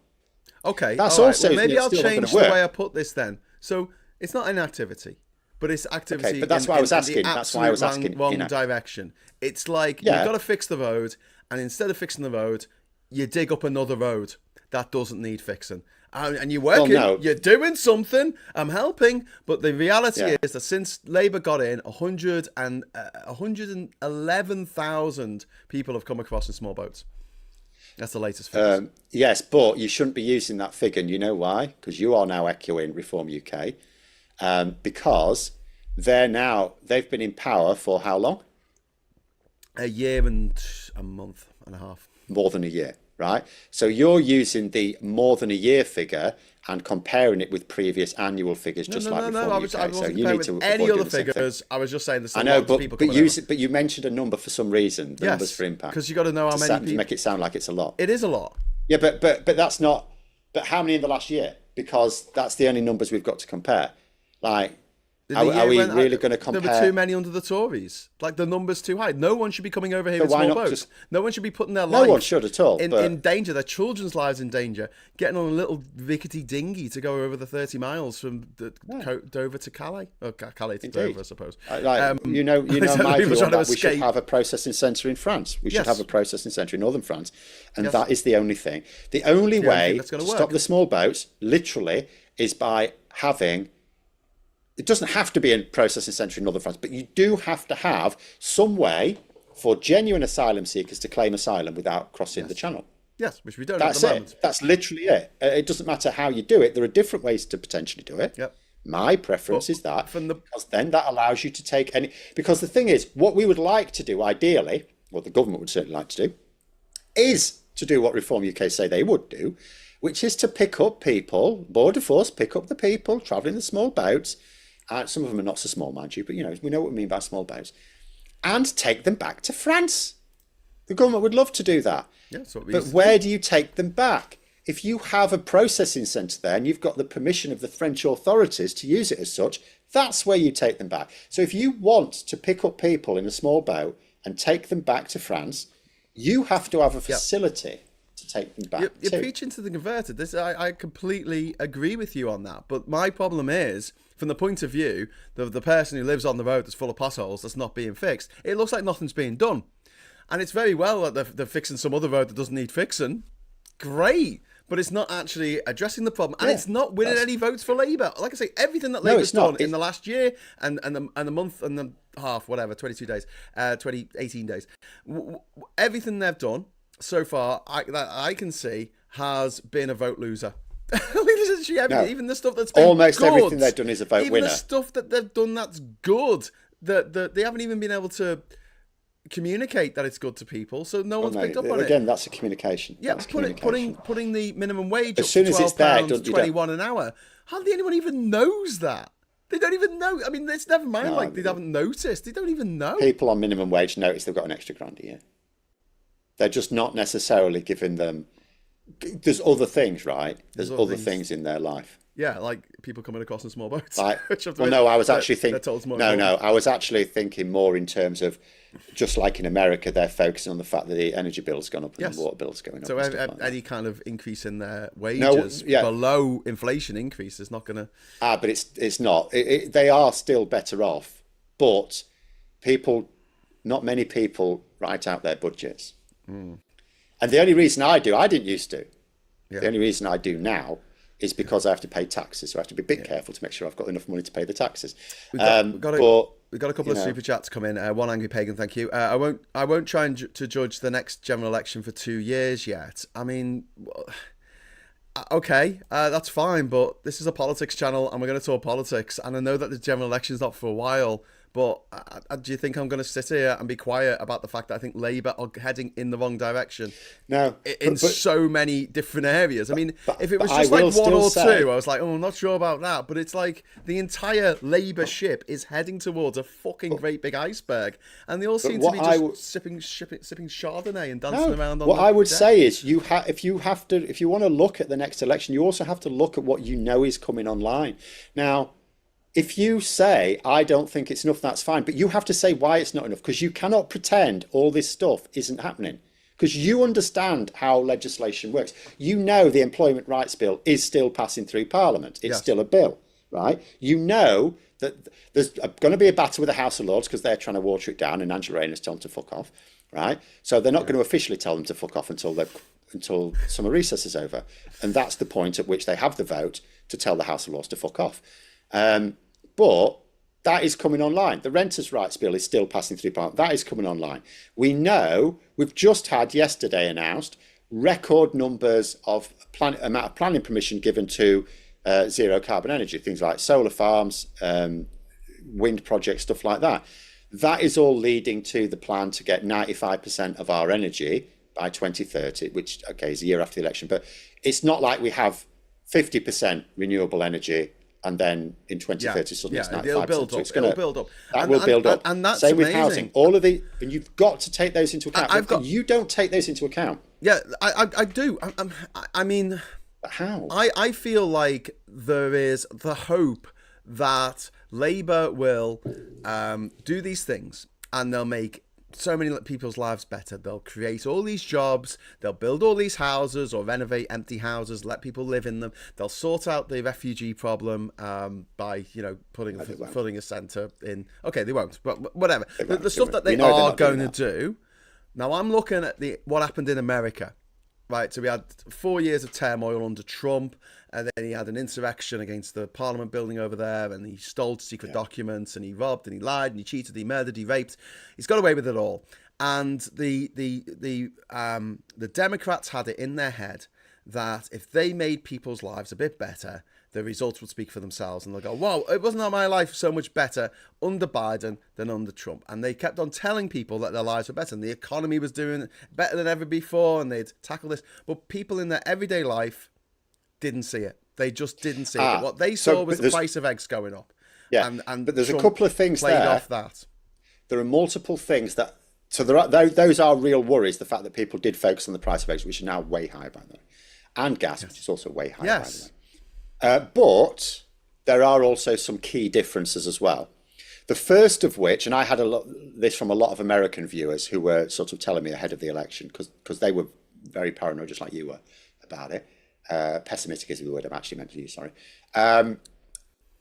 Okay, that's also well, maybe I'll change the way I put this then. So it's not inactivity, but it's activity. Okay, but that's why I was asking. That's why I was asking. Wrong direction. It's like you've got to fix the road, and instead of fixing the road, you dig up another road that doesn't need fixing. And you're working, you're doing something, I'm helping, but the reality is that since Labour got in, 111,000 people have come across in small boats. That's the latest figure. Yes, but you shouldn't be using that figure, and you know why? Because you are now echoing Reform UK, because they've been in power for how long? A year and a month and a half. More than a year. right? So you're using the more than a year figure and comparing it with previous annual figures, just like Reform I UK. wasn't So you comparing need to with any avoid other doing the same thing. figures. I was just saying there's I know, lots of people but coming over. but you mentioned a number for some reason, the numbers for impact. Because you got to know how many people. To make it sound like it's a lot. It is a lot. Yeah, but that's not. But how many in the last year? Because that's the only numbers we've got to compare. Like, are we really going to compare? There were too many under the Tories. Like, the number's too high. No one should be coming over here But in why small not boats. just- No one should be putting their No life one should at all. in danger, their children's lives in danger, getting on a little rickety dinghy to go over the 30 miles from Dover to Calais. Or Calais to Dover, I suppose. You know my people view trying on to that. We should escape. have a processing centre in France. We should Yes. have a processing centre in northern France. And Yes. that is the only thing. The only way that's to gonna stop work. the small boats, literally, is by having... It doesn't have to be a processing centre in northern France, but you do have to have some way for genuine asylum seekers to claim asylum without crossing the channel. Yes, which we don't That's at the moment. it. That's literally it. It doesn't matter how you do it. There are different ways to potentially do it. Yep. My preference is that, from the- because then that allows you to take any... Because the thing is, what we would like to do, ideally, what the government would certainly like to do, is to do what Reform UK say they would do, which is to pick up people, border force, pick up the people travelling the small boats. Some of them are not so small, mind you, but we know what we mean by small boats, and take them back to France. The government would love to do that. Yeah, that's what we But used to where do you take them back? If you have a processing centre there and you've got the permission of the French authorities to use it as such, that's where you take them back. So if you want to pick up people in a small boat and take them back to France, you have to have a facility to take them back You're to. preaching to the converted. I completely agree with you on that. But my problem is, from the point of view of the person who lives on the road that's full of potholes that's not being fixed, it looks like nothing's being done. And it's very well that they're fixing some other road that doesn't need fixing. Great. But it's not actually addressing the problem. And it's not winning any votes for Labour. Like I say, everything that Labour's done in the last year and the month and the half, whatever, 22 days, 18 days, everything they've done so far that I can see has been a vote loser. Even the stuff that's been almost good, everything they've done is a vote winner. Even the stuff that they've done that's good, that they haven't even been able to communicate that it's good to people, so no one's picked up on it. Again, that's a communication. Yeah, That's communication. putting the minimum wage As up soon to as it's there, £12.21 an hour. Hardly anyone even knows that. They don't even know. I mean, it's never mind. Like they haven't noticed. They don't even know. People on minimum wage notice they've got an extra grand a year. They're just not necessarily giving them. There's other things, right? There's other things in their life. Yeah, like people coming across in small boats. I was actually thinking. I was actually thinking more in terms of, just like in America, they're focusing on the fact that the energy bill's gone up and the water bill's going up. So like any kind of increase in their wages below inflation increase is not going to. But it's not. They are still better off, but not many people write out their budgets. And the only reason I didn't used to. Yeah. The only reason I do now is because I have to pay taxes, so I have to be a bit careful to make sure I've got enough money to pay the taxes. We've got a couple of super chats come in. One angry pagan, thank you. I won't try to judge the next general election for 2 years yet. I mean, okay, that's fine, but this is a politics channel, and we're going to talk politics. And I know that the general election's not for a while. But do you think I'm going to sit here and be quiet about the fact that I think Labour are heading in the wrong direction? No, in so many different areas. I mean, if it was just like one or two, I was like, oh, I'm not sure about that. But it's like the entire Labour ship is heading towards a fucking great big iceberg, and they all seem to be just sipping Chardonnay and dancing around. What I would say is, if you want to look at the next election, you also have to look at what you know is coming online now. If you say, I don't think it's enough, that's fine. But you have to say why it's not enough, because you cannot pretend all this stuff isn't happening. Because you understand how legislation works. You know the Employment Rights Bill is still passing through Parliament. It's still a bill, right? You know that there's going to be a battle with the House of Lords because they're trying to water it down and Angela Rayner's told them to fuck off, right? So they're not going to officially tell them to fuck off until summer recess is over. And that's the point at which they have the vote to tell the House of Lords to fuck off. But that is coming online. The Renters' Rights Bill is still passing through Parliament. That is coming online. We know, we've just had yesterday announced record numbers of amount of planning permission given to zero carbon energy, things like solar farms, wind projects, stuff like that. That is all leading to the plan to get 95% of our energy by 2030, which, okay, is a year after the election, but it's not like we have 50% renewable energy and then in 2030 suddenly it's 95%. It'll build up. So it'll build up. That will build up. And that's Same amazing. with housing. All of the, and you've got to take those into account. And you don't take those into account. Yeah, I do. I mean, but how? I feel like there is the hope that Labour will do these things and they'll make so many people's lives better. They'll create all these jobs, they'll build all these houses or renovate empty houses, let people live in them. They'll sort out the refugee problem by, putting a centre in. Okay, they won't, but whatever. The stuff that they are going to do. Now I'm looking at what happened in America. Right, so we had 4 years of turmoil under Trump, and then he had an insurrection against the Parliament building over there, and he stole secret documents, and he robbed, and he lied, and he cheated, he murdered, he raped. He's got away with it all. And the Democrats had it in their head that if they made people's lives a bit better, the results would speak for themselves, and they'll go, wow, it wasn't my life so much better under Biden than under Trump. And they kept on telling people that their lives were better, and the economy was doing better than ever before, and they'd tackle this. But people in their everyday life didn't see it. They just didn't see it. What they saw was the price of eggs going up. Yeah, but there's Trump a couple of things played there. Off that. There are multiple things that... So those are real worries, the fact that people did focus on the price of eggs, which are now way high, by the way. And gas, which is also way high, by the way. But there are also some key differences as well. The first of which, and I had this from a lot of American viewers who were sort of telling me ahead of the election, because they were very paranoid, just like you were, about it. Pessimistic is the word I'm actually meant to use, sorry.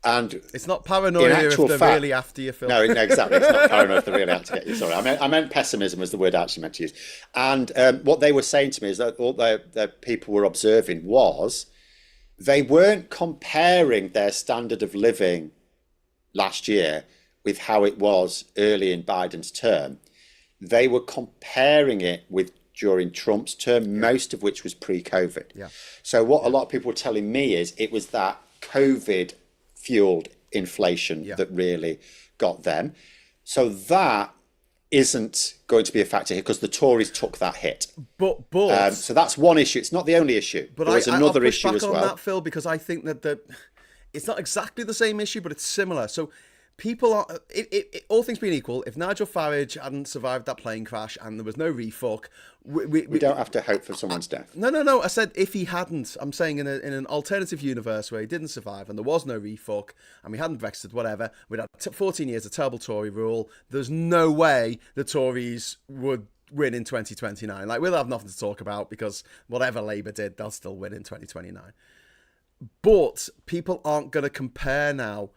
And it's not paranoia if they're really after you, Phil. No, exactly. It's not paranoia if they're really out to get you. Sorry, I meant pessimism was the word I actually meant to use. And what they were saying to me is that all the people were observing was they weren't comparing their standard of living last year with how it was early in Biden's term. They were comparing it with during Trump's term, most of which was pre-COVID. Yeah. So what a lot of people were telling me is it was that COVID fueled inflation that really got them. So that isn't going to be a factor here because the Tories took that hit. But so that's one issue. It's not the only issue. But there's another issue as well. I'll push back on that, Phil, because I think that it's not exactly the same issue, but it's similar. So people are, all things being equal, if Nigel Farage hadn't survived that plane crash and there was no refuck, we don't have to hope for someone's death. No. I said if he hadn't. I'm saying in an alternative universe where he didn't survive and there was no refuck and we hadn't Brexit, whatever, we'd had 14 years of terrible Tory rule. There's no way the Tories would win in 2029. Like, we'll have nothing to talk about because whatever Labour did, they'll still win in 2029. But people aren't going to compare now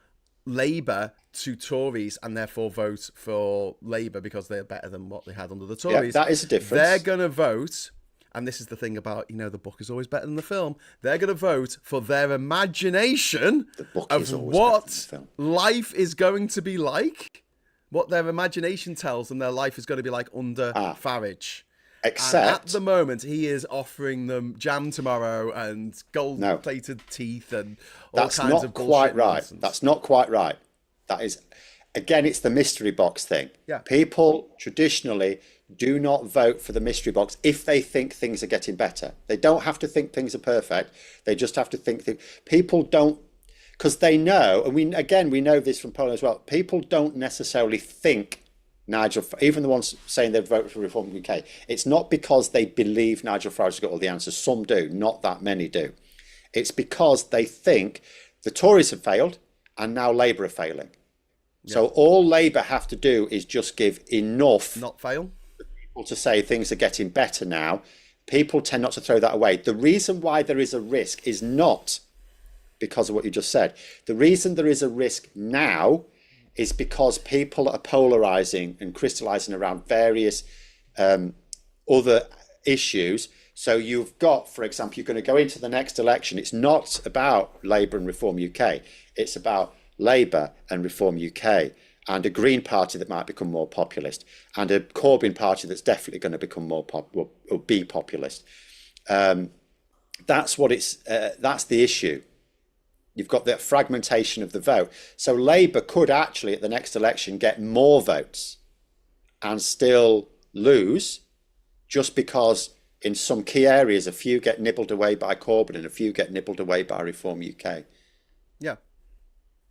Labour to Tories and therefore vote for Labour because they're better than what they had under the Tories. Yeah, that is a difference. They're going to vote, and this is the thing about, the book is always better than the film. They're going to vote for their imagination of what life is going to be like, what their imagination tells them their life is going to be like under Farage. Except and at the moment, he is offering them jam tomorrow and gold-plated teeth and all kinds of bullshit nonsense. That's not quite right. That is, again, it's the mystery box thing. Yeah. People traditionally do not vote for the mystery box if they think things are getting better. They don't have to think things are perfect. They just have to think people don't, because they know, and we know this from Poland as well, people don't necessarily think Nigel, even the ones saying they'd vote for Reform UK, it's not because they believe Nigel Farage has got all the answers. Some do, not that many do. It's because they think the Tories have failed and now Labour are failing. Yeah. So all Labour have to do is just give enough not fail people to say things are getting better now. People tend not to throw that away. The reason why there is a risk is not because of what you just said. The reason there is a risk now is because people are polarising and crystallising around various other issues. So you've got, for example, you're going to go into the next election. It's not about Labour and Reform UK. It's about Labour and Reform UK and a Green Party that might become more populist and a Corbyn Party that's definitely going to become more or be populist. That's what it's. That's the issue. You've got that fragmentation of the vote. So Labour could actually, at the next election, get more votes and still lose just because in some key areas a few get nibbled away by Corbyn and a few get nibbled away by Reform UK. Yeah.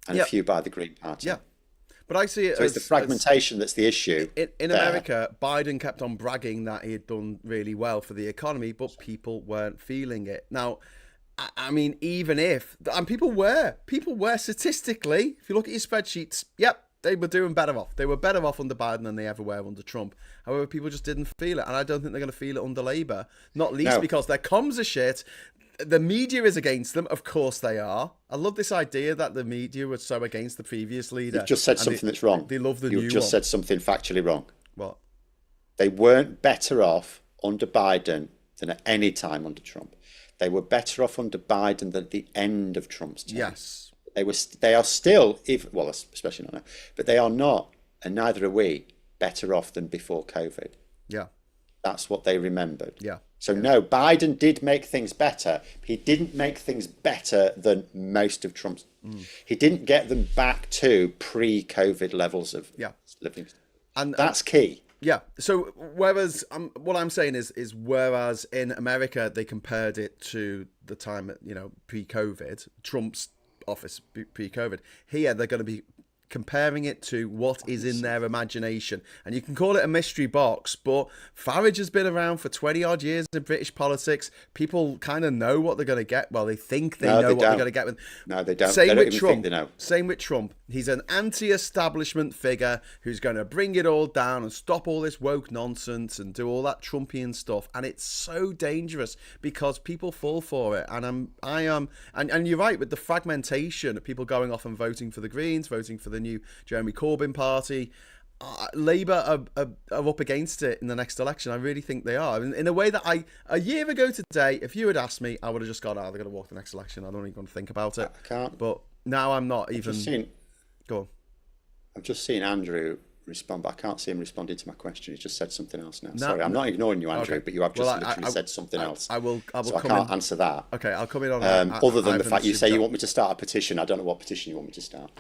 And a few by the Green Party. Yeah. But I see it so it's the fragmentation that's the issue. In America, Biden kept on bragging that he had done really well for the economy, but people weren't feeling it. Now, I mean, even if, and people were statistically, if you look at your spreadsheets, yep, they were doing better off. They were better off under Biden than they ever were under Trump. However, people just didn't feel it. And I don't think they're going to feel it under Labour, not least because their comms are shit. The media is against them. Of course they are. I love this idea that the media was so against the previous leader. You've just said something that's wrong. They love the new one. You've just said something factually wrong. What? They weren't better off under Biden than at any time under Trump. They were better off under Biden than at the end of Trump's term. Yes. They are still, well, especially not now, but they are not, and neither are we, better off than before COVID. Yeah. That's what they remembered. Yeah. So no, Biden did make things better. He didn't make things better than most of Trump's. He didn't get them back to pre-COVID levels of living. And that's key. Yeah. So whereas what I'm saying is whereas in America they compared it to the time, pre-COVID, Trump's office pre-COVID, here they're going to be comparing it to what is in their imagination. And you can call it a mystery box, but Farage has been around for 20 odd years in British politics. People kind of know what they're going to get. Well, they think they know what they're going to get. No, they don't. Same they don't with even Trump. Think they know. Same with Trump. He's an anti-establishment figure who's going to bring it all down and stop all this woke nonsense and do all that Trumpian stuff. And it's so dangerous because people fall for it. And and you're right with the fragmentation of people going off and voting for the Greens, voting for the new Jeremy Corbyn party. Labour are up against it in the next election. I really think they are. In a way that a year ago today, if you had asked me, I would have just gone, they're going to walk the next election. I don't even want to think about it. I can't. But now I'm not even... Go on. I've just seen Andrew respond, but I can't see him responding to my question. He's just said something else now. Sorry, I'm not ignoring you, Andrew, but you have just literally said something else. I will so I can't answer that. Okay, I'll come in on other than the fact you say you want me to start a petition. I don't know what petition you want me to start.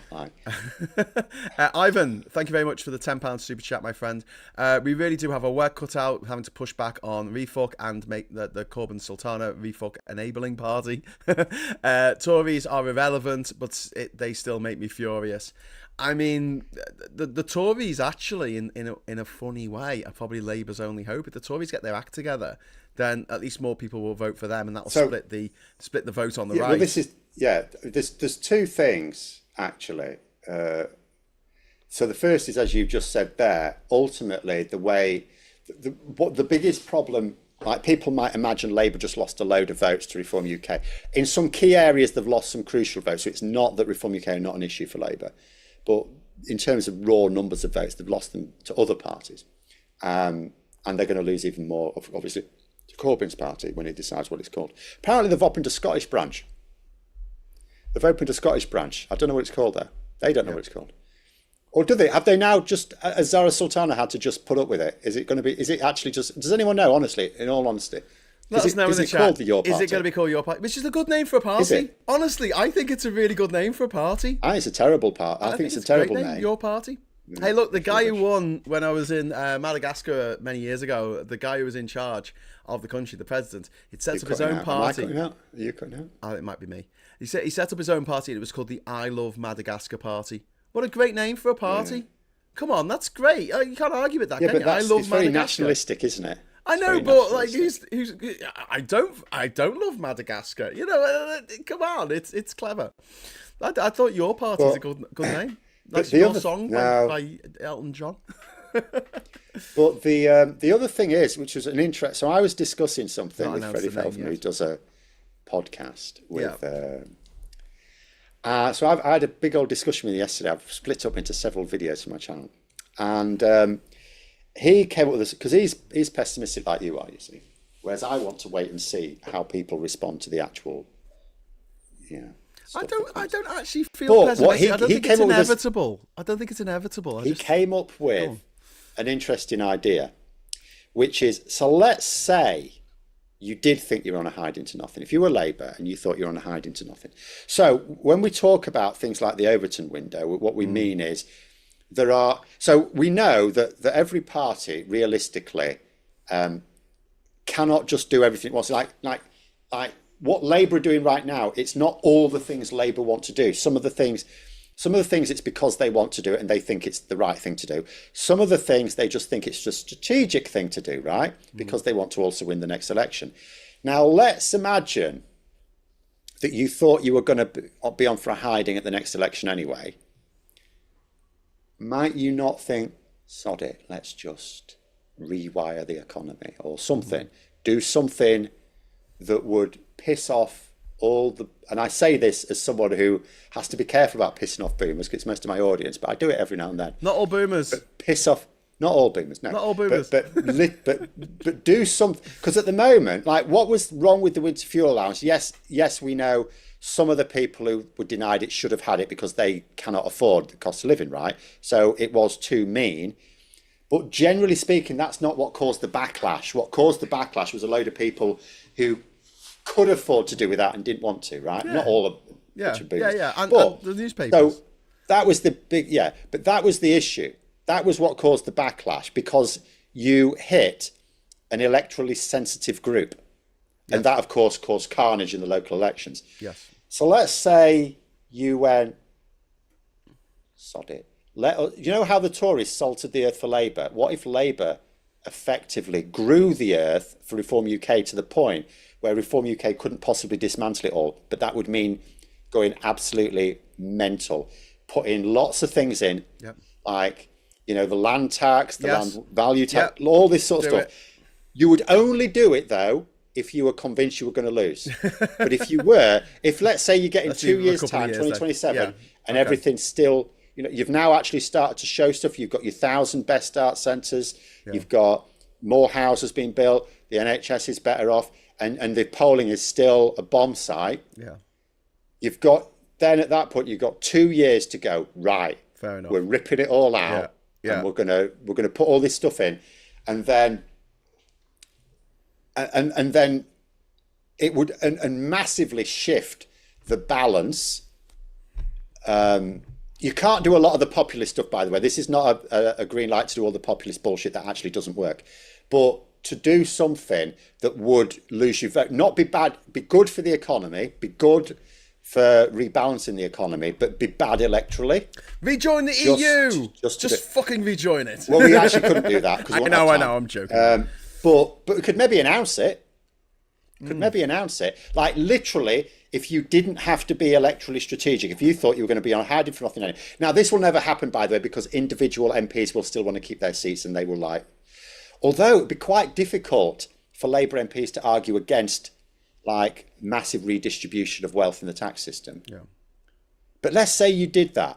Ivan, thank you very much for the £10 super chat, my friend. We really do have our work cut out, having to push back on Refuck and make the Corbyn Sultana Refuck enabling party. Tories are irrelevant, but they still make me furious. I mean, the Tories actually, in a funny way, are probably Labour's only hope. If the Tories get their act together, then at least more people will vote for them, and that will split the vote on the right. Well, this is There's two things actually. So the first is, as you've just said there, ultimately what the biggest problem. Like, people might imagine Labour just lost a load of votes to Reform UK. In some key areas, they've lost some crucial votes. So it's not that Reform UK are not an issue for Labour. But in terms of raw numbers of votes, they've lost them to other parties. And they're going to lose even more, obviously, to Corbyn's party when he decides what it's called. Apparently, they've opened a Scottish branch. I don't know what it's called there. They don't know what it's called. Or do they? Have they now just, as Zara Sultana had to just put up with it? Is it actually just, does anyone know, honestly, in all honesty? Let us know in the chat. Called the Your Party? Is it going to be called Your Party? Which is a good name for a party. Is it? Honestly, I think it's a really good name for a party. I think it's a terrible part. I think it's a terrible name. Your Party. Hey, look, the guy who won when I was in Madagascar many years ago, the guy who was in charge of the country, the president, he'd set up his own party. Am I cutting out? Are you cutting out? Oh, it might be me. He set up his own party, and it was called the I Love Madagascar Party. What a great name for a party. Yeah. Come on, that's great. You can't argue with that, can you? I love it's Madagascar. Very nationalistic, isn't it? I know, but like, who's? I don't love Madagascar. Come on, it's clever. I thought Your Party is a good name. That's your song by Elton John. But the other thing is, which was an interest. So I was discussing something with Freddie Feltham, who does a podcast with. So I had a big old discussion with him yesterday. I've split up into several videos for my channel, and he came up with this because he's pessimistic like you are, you see. Whereas I want to wait and see how people respond to the actual, I don't actually feel pessimistic. I don't think it's inevitable. He came up with an interesting idea, which is, so let's say you did think you were on a hide into nothing. If you were Labour and you thought you were on a hide into nothing. So when we talk about things like the Overton window, what we mean is so we know that every party realistically cannot just do everything at once. Like what Labour are doing right now, it's not all the things Labour want to do. Some of the things it's because they want to do it and they think it's the right thing to do. Some of the things they just think it's the strategic thing to do, right? Because they want to also win the next election. Now, let's imagine that you thought you were going to be on for a hiding at the next election anyway. Might you not think, sod it, let's just rewire the economy or something? Do something that would piss off all the... And I say this as someone who has to be careful about pissing off boomers, because it's most of my audience, but I do it every now and then. Not all boomers. But piss off... Not all boomers, no. Not all boomers. But do something... Because at the moment, like, what was wrong with the winter fuel allowance? Yes, we know some of the people who were denied it should have had it because they cannot afford the cost of living, right? So it was too mean. But generally speaking, that's not what caused the backlash. What caused the backlash was a load of people who could afford to do without and didn't want to, right? Not all of them. Yeah. And the newspapers. So that was the big, but that was the issue. That was what caused the backlash, because you hit an electorally sensitive group. Yes. And that, of course, caused carnage in the local elections. Yes. So let's say you went, sod it. You know how the Tories salted the earth for Labour? What if Labour effectively grew the earth for Reform UK to the point where Reform UK couldn't possibly dismantle it all? But that would mean going absolutely mental, putting lots of things in, like, you know, the land tax, the land value tax, all this sort of stuff. You would only do it, though, if you were convinced you were going to lose. But if let's say you get in 2 years' time, 2027, and everything's still, you know, you've now actually started to show stuff. You've got your 1,000 best start centres. You've got more houses being built. The NHS is better off. And the polling is still a bomb site. Yeah. You've got, then at that point, you've got 2 years to go, right. Fair enough. We're ripping it all out. And we're gonna put all this stuff in. And then then it would and massively shift the balance. You can't do a lot of the populist stuff, by the way. This is not a green light to do all the populist bullshit that actually doesn't work. But to do something that would lose you vote, not be bad, be good for the economy, be good for rebalancing the economy, but be bad electorally. Rejoin the EU. Just fucking rejoin it. Well, we actually couldn't do that. I know. I'm joking. But we could maybe announce it. Like, literally, if you didn't have to be electorally strategic, if you thought you were going to be on hiding for nothing. Now, this will never happen, by the way, because individual MPs will still want to keep their seats, and they will like. Although it'd be quite difficult for Labour MPs to argue against, like, massive redistribution of wealth in the tax system. Yeah. But let's say you did that.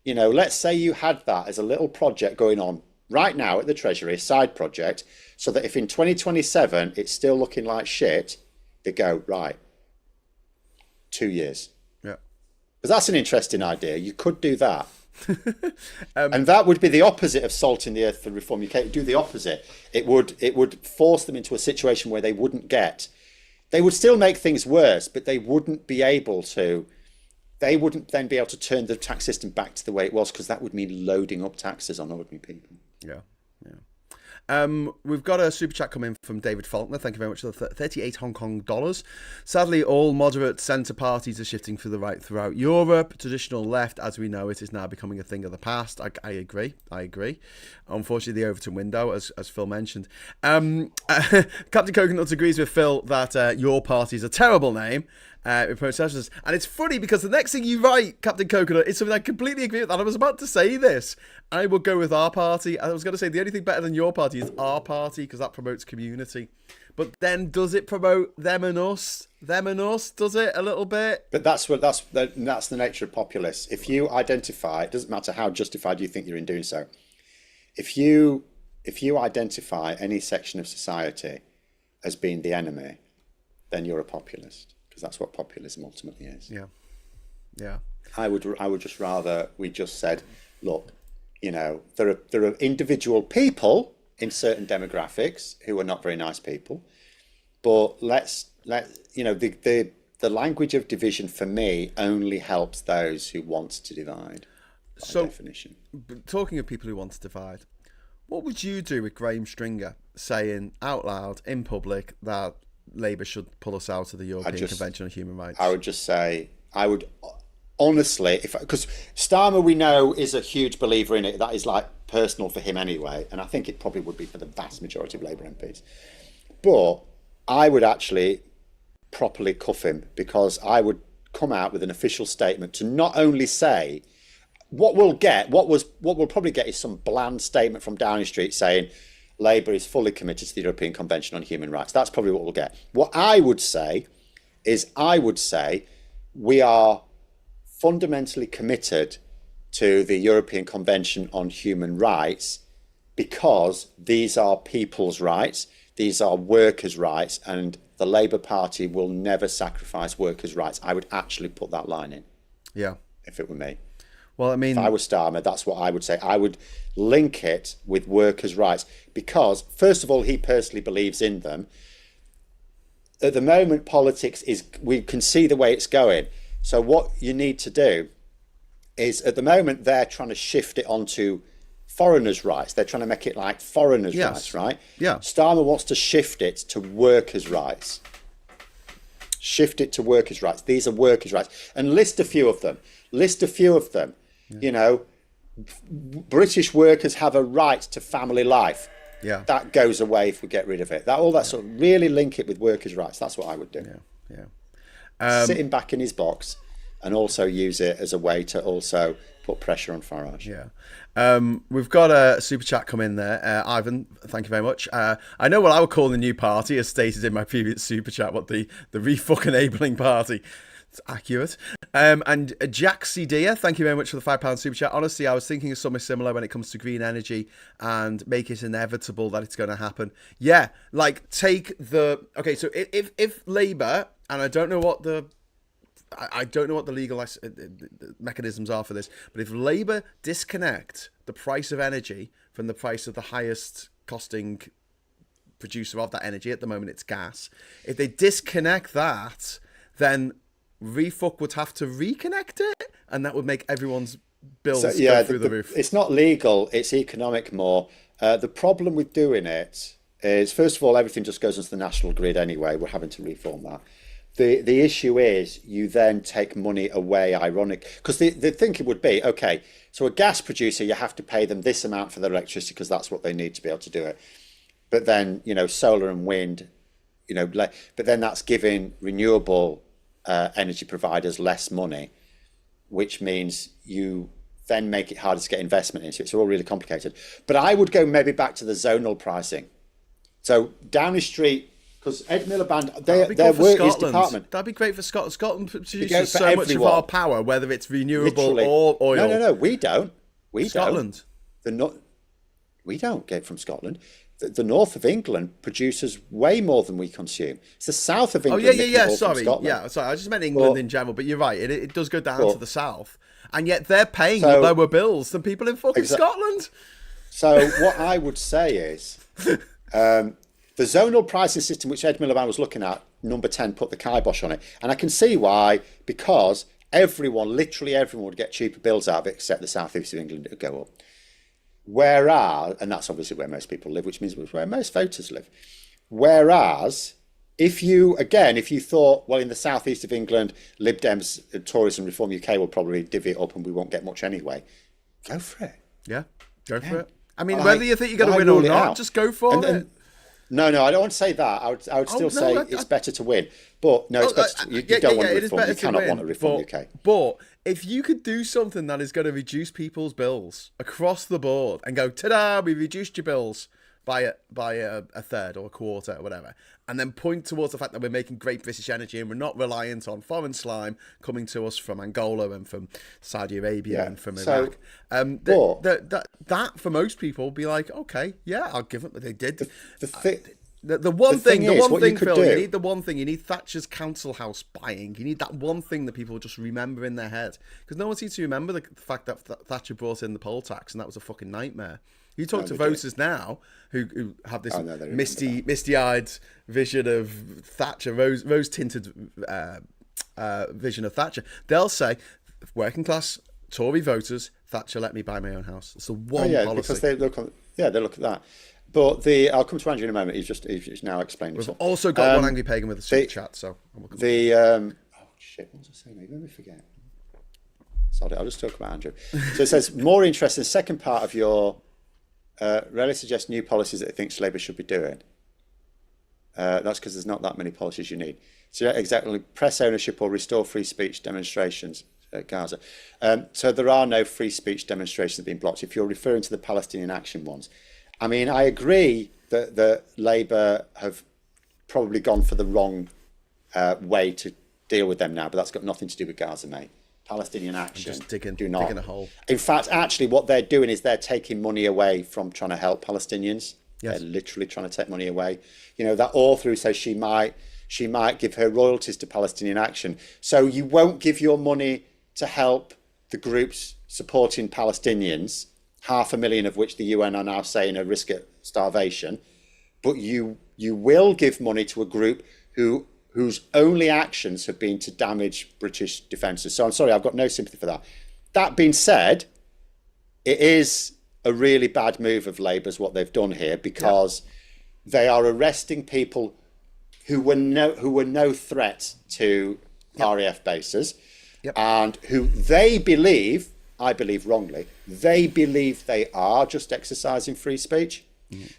You know, let's say you had that as a little project going on right now at the Treasury, a side project, so that if in 2027 it's still looking like shit, they go, right, 2 years. Yeah. Because that's an interesting idea. You could do that. And that would be the opposite of salting the earth for Reform UK. Do the opposite. It would force them into a situation where they would still make things worse, but they wouldn't then be able to turn the tax system back to the way it was, because that would mean loading up taxes on ordinary people. Yeah. We've got a super chat coming from David Faulkner. Thank you very much for the 38 Hong Kong dollars. Sadly, all moderate centre parties are shifting to the right throughout Europe. Traditional left, as we know it, is now becoming a thing of the past. I agree. Unfortunately, the Overton window, as Phil mentioned. Captain Coconut agrees with Phil that your party is a terrible name. And it's funny because the next thing you write, Captain Coconut, is something I completely agree with. And I was about to say this. I will go with our party. I was going to say the only thing better than your party is our party, because that promotes community. But then, does it promote them and us? Them and us? Does it a little bit? But that's the nature of populists. If you identify, it doesn't matter how justified you think you're in doing so. If you identify any section of society as being the enemy, then you're a populist. That's what populism ultimately is. Yeah. I would just rather we just said, look, you know, there are individual people in certain demographics who are not very nice people, but let you know, the language of division for me only helps those who want to divide. By definition. Talking of people who want to divide, What would you do with Graham Stringer saying out loud in public that Labour should pull us out of the European Convention on Human Rights? I would just say, I would honestly, because Starmer we know is a huge believer in it. That is like personal for him anyway, and I think it probably would be for the vast majority of Labour MPs. But I would actually properly cuff him, because I would come out with an official statement to not only say what we'll probably get is some bland statement from Downing Street saying Labour is fully committed to the European Convention on Human Rights. That's probably what we'll get. What I would say is, we are fundamentally committed to the European Convention on Human Rights because these are people's rights, these are workers' rights, and the Labour Party will never sacrifice workers' rights. I would actually put that line in. Yeah. If it were me. Well, I mean, if I was Starmer, that's what I would say. I would link it with workers' rights because, first of all, he personally believes in them. At the moment, politics is, we can see the way it's going. So what you need to do is, at the moment, they're trying to shift it onto foreigners' rights. They're trying to make it like foreigners' rights, right? Yeah. Starmer wants to shift it to workers' rights. Shift it to workers' rights. These are workers' rights. And list a few of them. Yeah. You know, British workers have a right to family life. Yeah. That goes away if we get rid of it. Sort of really link it with workers' rights. That's what I would do. Yeah. Sit him back in his box and also use it as a way to also put pressure on Farage. Yeah. We've got a super chat come in there. Ivan, thank you very much. I know what I would call the new party, as stated in my previous super chat, what the re-fuck-enabling party. It's accurate. And Jack C. Deer, thank you very much for the £5 super chat. Honestly, I was thinking of something similar when it comes to green energy and make it inevitable that it's going to happen. Yeah, like take the... Okay, so if Labour, and I don't know what the legal mechanisms are for this, but if Labour disconnect the price of energy from the price of the highest costing producer of that energy, at the moment it's gas, if they disconnect that, then Refuck would have to reconnect it, and that would make everyone's bills go through the roof. It's not legal, it's economic more. The problem with doing it is, first of all, everything just goes into the national grid anyway. We're having to reform that. The issue is you then take money away, ironic, because the thinking would be, okay, so a gas producer, you have to pay them this amount for their electricity because that's what they need to be able to do it. But then, you know, solar and wind, you know, but then that's giving renewable energy providers less money, which means you then make it harder to get investment into it. It's all really complicated. But I would go maybe back to the zonal pricing. So Downing Street, because Ed Miliband, their work is department. That'd be great for Scotland. Scotland produces so much of our power, whether it's renewable or oil. No, we don't. Scotland. We don't get it from Scotland. The north of England produces way more than we consume. It's the south of England. Sorry. I just meant England in general, but you're right. It does go down to the south, and yet they're paying lower bills than people in fucking Scotland. So what I would say is, the zonal pricing system, which Ed Miliband was looking at, number 10 put the kibosh on it, and I can see why, because literally everyone would get cheaper bills out of it, except the southeast of England, it would go up. Whereas, and that's obviously where most people live, which means where most voters live. Whereas, if you thought, well, in the southeast of England, Lib Dems, Tories and Reform UK will probably divvy it up and we won't get much anyway, go for it. Yeah, go for it. I mean, whether you think you're going to win or not, just go for it. No, I don't want to say that. I would still say it's better to win. But no, it's better you don't want to reform. You cannot want to reform UK. But if you could do something that is going to reduce people's bills across the board and go, ta-da, we reduced your bills by a third or a quarter or whatever, and then point towards the fact that we're making great British energy and we're not reliant on foreign slime coming to us from Angola and from Saudi Arabia and from Iraq. That for most people will be like, okay, yeah, I'll give it. But they did. The one thing, Phil, you need the one thing. You need Thatcher's council house buying. You need that one thing that people just remember in their head, because no one seems to remember the fact that Thatcher brought in the poll tax, and that was a fucking nightmare. You talk to voters now who have this misty-eyed vision of Thatcher, rose-tinted vision of Thatcher. They'll say, working class Tory voters Thatcher let me buy my own house. It's the Oh one yeah, policy. because they look at that. But I'll come to Andrew in a moment. He's now explained We've himself. also got one angry pagan with a super chat. So oh shit, what was I saying? Let me forget. Sorry, I'll just talk about Andrew. So it says more interest in the second part of your rarely suggest new policies that it thinks Labour should be doing. That's because there's not that many policies you need. So exactly, press ownership or restore free speech demonstrations at Gaza. So there are no free speech demonstrations being blocked. If you're referring to the Palestinian Action ones, I mean, I agree that Labour have probably gone for the wrong way to deal with them now, but that's got nothing to do with Gaza, mate. Palestinian Action just digging a hole. In fact, actually, what they're doing is they're taking money away from trying to help Palestinians. Yes. They're literally trying to take money away. You know, that author who says she might give her royalties to Palestinian Action. So you won't give your money to help the groups supporting Palestinians, 500,000 of which the UN are now saying are risk at starvation, but you will give money to a group whose only actions have been to damage British defences. So I'm sorry, I've got no sympathy for that. That being said, it is a really bad move of Labour's what they've done here, because they are arresting people who were no threat to RAF bases, and who they believe, I believe wrongly, they believe they are just exercising free speech.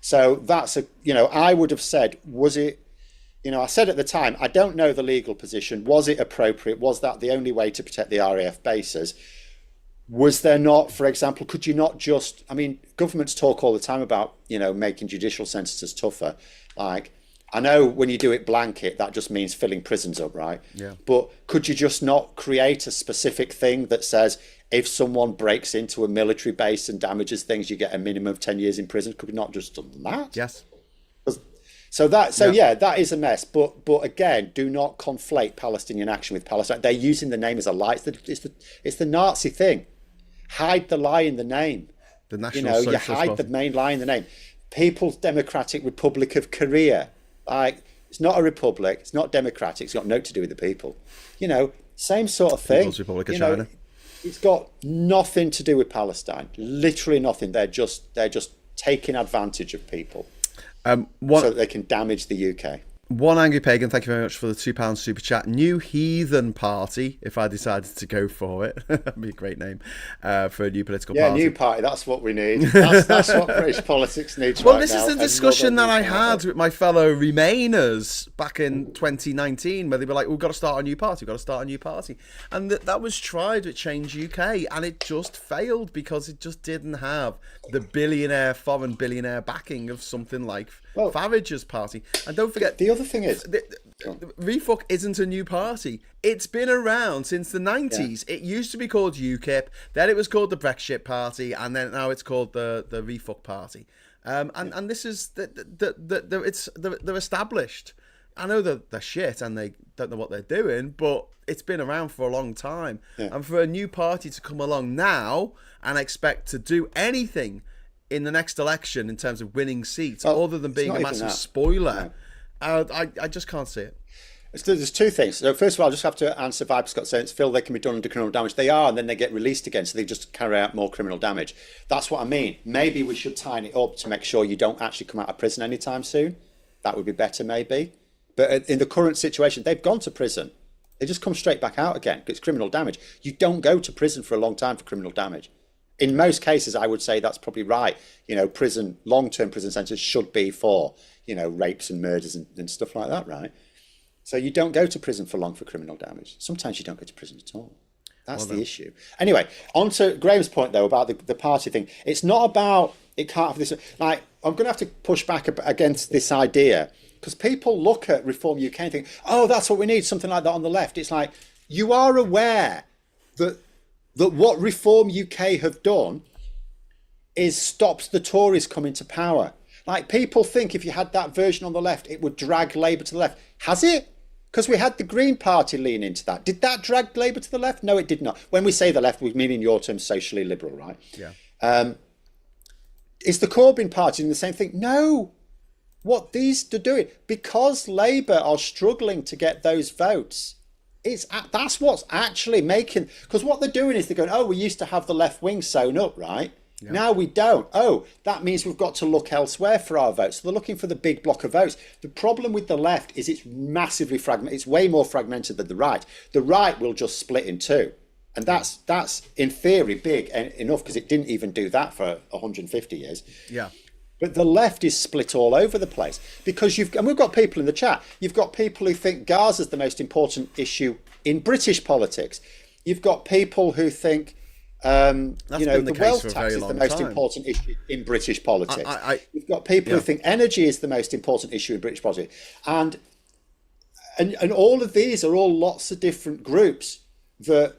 So that's I would have said, was it, I said at the time, I don't know the legal position. Was it appropriate? Was that the only way to protect the RAF bases? Was there not, for example, could you not just, governments talk all the time about, making judicial sentences tougher. Like, I know when you do it blanket, that just means filling prisons up, right? Yeah. But could you just not create a specific thing that says, if someone breaks into a military base and damages things, you get a minimum of 10 years in prison? Could we not just done that? Yes. That is a mess. But again, do not conflate Palestinian Action with Palestine. They're using the name as a lie. It's the Nazi thing. Hide the lie in the name. The National Socialist you hide the main lie in the name. People's Democratic Republic of Korea. Like, it's not a republic. It's not democratic. It's got nothing to do with the people. Same sort of thing. People's Republic of China. It's got nothing to do with Palestine. Literally nothing. They're just taking advantage of people. So that they can damage the UK. One Angry Pagan, thank you very much for the £2 super chat. New Heathen Party, if I decided to go for it. That'd be a great name for a new political party. Yeah, new party, that's what we need. That's what British politics needs well, right this now. is the discussion that I had with my fellow Remainers back in 2019, where they were like, we've got to start a new party, And that was tried with Change UK, and it just failed because it just didn't have the foreign billionaire backing of something like Farage's party. And don't forget, the other thing is, Refuck isn't a new party. It's been around since the 90s. Yeah. It used to be called UKIP, then it was called the Brexit Party, and then now it's called the Refuck Party. And this is they're established. I know they're shit and they don't know what they're doing, but it's been around for a long time. Yeah. And for a new party to come along now and expect to do anything in the next election in terms of winning seats, other than being a massive spoiler, I just can't see it. There's two things. So first of all, I just have to answer Viper Scott saying, Phil, they can be done under criminal damage. They are, and then they get released again, so they just carry out more criminal damage. That's what I mean. Maybe we should tighten it up to make sure you don't actually come out of prison anytime soon. That would be better, maybe. But in the current situation, they've gone to prison. They just come straight back out again. It's criminal damage. You don't go to prison for a long time for criminal damage. In most cases, I would say that's probably right. Long-term prison sentences should be for, rapes and murders and stuff like that, right? So you don't go to prison for long for criminal damage. Sometimes you don't go to prison at all. That's the issue. Anyway, on to Graham's point, though, about the party thing. It's not about, it can't have this, like, I'm going to have to push back against this idea, because people look at Reform UK and think, oh, that's what we need, something like that on the left. It's like, you are aware that what Reform UK have done is stops the Tories coming to power. Like, people think if you had that version on the left, it would drag Labour to the left. Has it? Because we had the Green Party lean into that. Did that drag Labour to the left? No, it did not. When we say the left, we mean in your terms socially liberal, right? Yeah. Is the Corbyn Party doing the same thing? No. What these are doing, because Labour are struggling to get those votes, That's what's actually making, because what they're doing is they're going, oh, we used to have the left wing sewn up, right? Yeah. Now we don't. Oh, that means we've got to look elsewhere for our votes. So they're looking for the big block of votes. The problem with the left is it's massively fragmented. It's way more fragmented than the right. The right will just split in two. And that's in theory big enough, because it didn't even do that for 150 years. Yeah. But the left is split all over the place, because and we've got people in the chat. You've got people who think Gaza's the most important issue in British politics. You've got people who think, the wealth tax is the most important issue in British politics. You've got people who think energy is the most important issue in British politics. And all of these are all lots of different groups that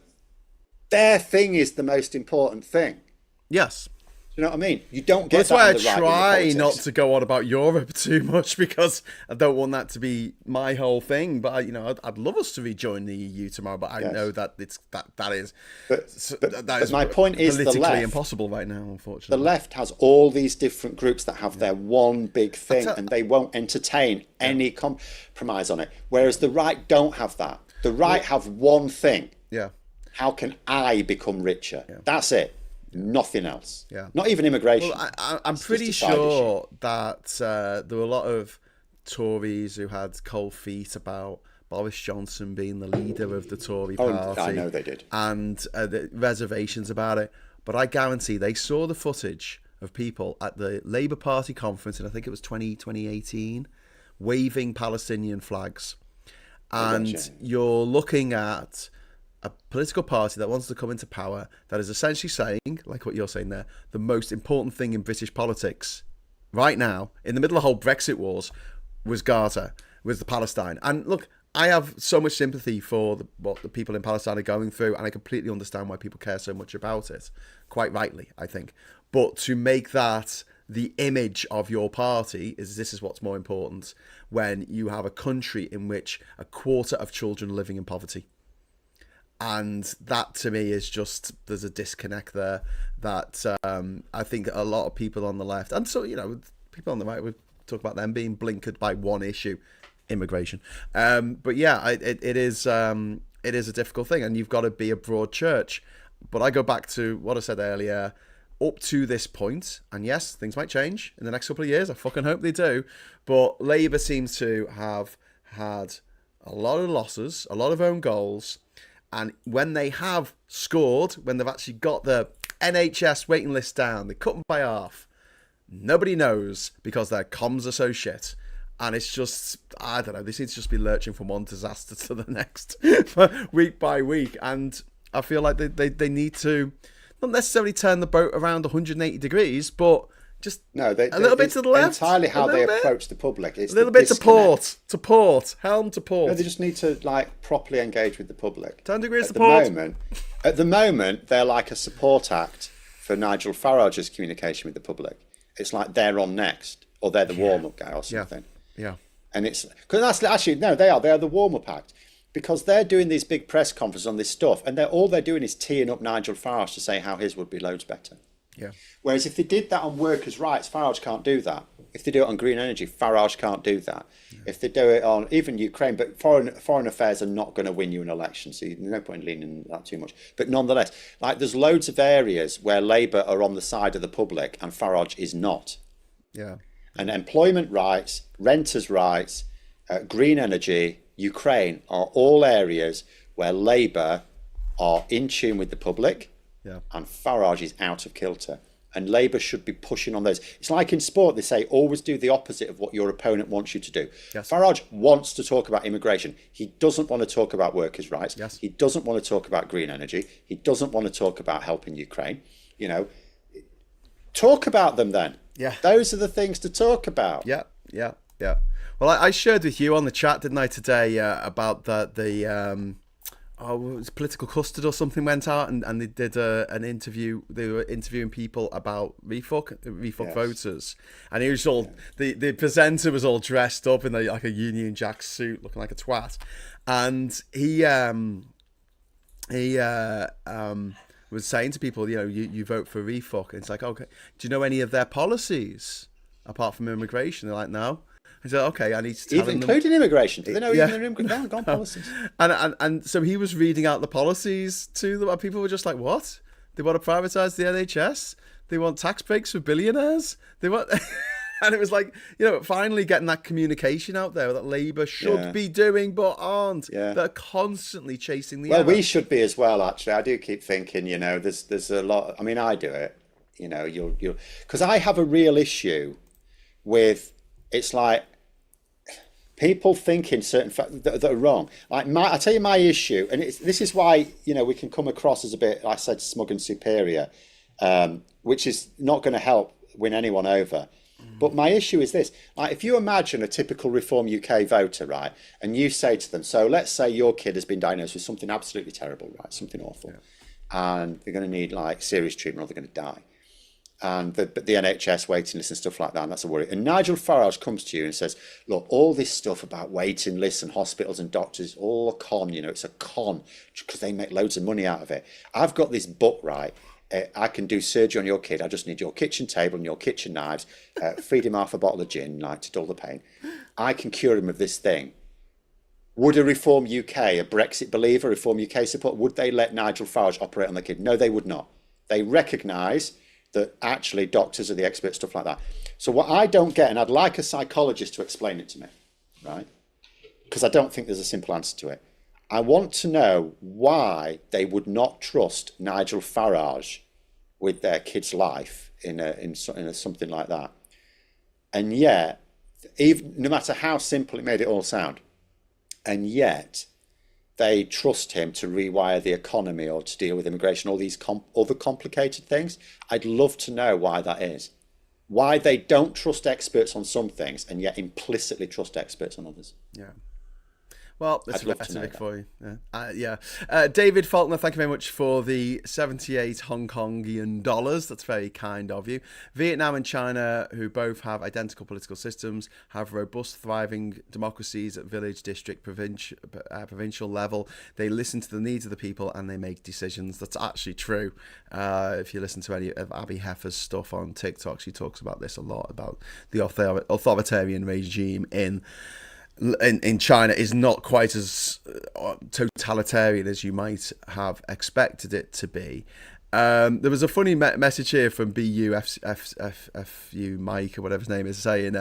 their thing is the most important thing. Yes. Do you know what I mean? You don't get that's that. That's why I try not to go on about Europe too much, because I don't want that to be my whole thing. But I'd love us to rejoin the EU tomorrow. But I know that that is. But my point is, politically the left, impossible right now, unfortunately. The left has all these different groups that have their one big thing, and they won't entertain any compromise on it. Whereas the right don't have that. The right have one thing. Yeah. How can I become richer? Yeah. That's it. Nothing else. Yeah. Not even immigration. Well, I'm pretty sure that there were a lot of Tories who had cold feet about Boris Johnson being the leader of the Tory party. I know they did. And the reservations about it. But I guarantee they saw the footage of people at the Labour Party conference, and I think it was 2018, waving Palestinian flags. And you're looking at a political party that wants to come into power that is essentially saying, like what you're saying there, the most important thing in British politics right now, in the middle of the whole Brexit wars, was Gaza, was the Palestine. And look, I have so much sympathy for what the people in Palestine are going through, and I completely understand why people care so much about it. Quite rightly, I think. But to make that the image of your party this is what's more important when you have a country in which a quarter of children are living in poverty. And that, to me, is just, there's a disconnect there that I think a lot of people on the left, and so, people on the right, we talk about them being blinkered by one issue, immigration. But yeah, it is a difficult thing, and you've got to be a broad church. But I go back to what I said earlier, up to this point, and yes, things might change in the next couple of years. I fucking hope they do. But Labour seems to have had a lot of losses, a lot of own goals. And when they have scored, when they've actually got the NHS waiting list down, they cut them by half. Nobody knows, because their comms are so shit. And it's just, I don't know, they seem to just be lurching from one disaster to the next week by week. And I feel like they need to not necessarily turn the boat around 180 degrees, but just a little bit to the left. Entirely how they approach the public. It's a little bit to port, helm to port. No, they just need to properly engage with the public. 10 degrees to port. At the moment, they're like a support act for Nigel Farage's communication with the public. It's like they're on next, or they're the warm-up guy or something. Yeah. And it's because that's actually no, they are the warm-up act, because they're doing these big press conferences on this stuff, and all they're doing is teeing up Nigel Farage to say how his would be loads better. Yeah. Whereas if they did that on workers' rights, Farage can't do that. If they do it on green energy, Farage can't do that. Yeah. If they do it on even Ukraine, but foreign affairs are not going to win you an election, so there's no point in leaning that too much. But nonetheless, there's loads of areas where Labour are on the side of the public and Farage is not. Yeah. And employment rights, renters' rights, green energy, Ukraine are all areas where Labour are in tune with the public. Yeah. And Farage is out of kilter. And Labour should be pushing on those. It's like in sport, they say, always do the opposite of what your opponent wants you to do. Yes. Farage wants to talk about immigration. He doesn't want to talk about workers' rights. Yes. He doesn't want to talk about green energy. He doesn't want to talk about helping Ukraine. Talk about them then. Yeah. Those are the things to talk about. Yeah. Well, I shared with you on the chat, didn't I, today, about it was political custard or something went out, and they did an interview. They were interviewing people about refuck yes. voters, and he was all the presenter was all dressed up in like a Union Jack suit, looking like a twat, and he was saying to people, you vote for refuck, and it's like, okay, do you know any of their policies apart from immigration? They're like, no. He said, okay, I need to tell Even including immigration. Do they know Yeah. even their immigration policies? And so he was reading out the policies to them, and people were just like, what? They want to privatise the NHS? They want tax breaks for billionaires? They want... And it was like, finally getting that communication out there that Labour should be doing but aren't. Yeah. They're constantly chasing the Well, error. we should be as well, actually. I do keep thinking, there's a lot... I mean, I do it. You'll... Because I have a real issue with... It's like... People thinking certain facts that are wrong. Like I tell you my issue, and this is why we can come across as a bit, like I said, smug and superior, which is not going to help win anyone over. But my issue is this: like, if you imagine a typical Reform UK voter, right, and you say to them, so let's say your kid has been diagnosed with something absolutely terrible, right, something awful, and they're going to need like serious treatment or they're going to die. And the NHS waiting lists and stuff like that, and that's a worry. And Nigel Farage comes to you and says, look, all this stuff about waiting lists and hospitals and doctors, all a con, it's a con because they make loads of money out of it. I've got this book, right? I can do surgery on your kid. I just need your kitchen table and your kitchen knives, feed him half a bottle of gin, like to dull the pain. I can cure him of this thing. Would a Reform UK, a Brexit believer, Reform UK support, would they let Nigel Farage operate on the kid? No, they would not. They recognise that actually doctors are the experts, stuff like that. So what I don't get, and I'd like a psychologist to explain it to me, right? Because I don't think there's a simple answer to it. I want to know why they would not trust Nigel Farage with their kid's life in something like that. And yet, even no matter how simple it made it all sound, and yet they trust him to rewire the economy or to deal with immigration, all these other complicated things. I'd love to know why that is. Why they don't trust experts on some things and yet implicitly trust experts on others. Yeah. Well, that's I'd big for you. Yeah. David Faulkner, thank you very much for the 78 Hong Kongian dollars. That's very kind of you. Vietnam and China, who both have identical political systems, have robust, thriving democracies at village, district, provincial level. They listen to the needs of the people and they make decisions. That's actually true. If you listen to any of Abby Heffer's stuff on TikTok, she talks about this a lot, about the authoritarian regime in China is not quite as totalitarian as you might have expected it to be. There was a funny message here from BUFU Mike or whatever his name is, saying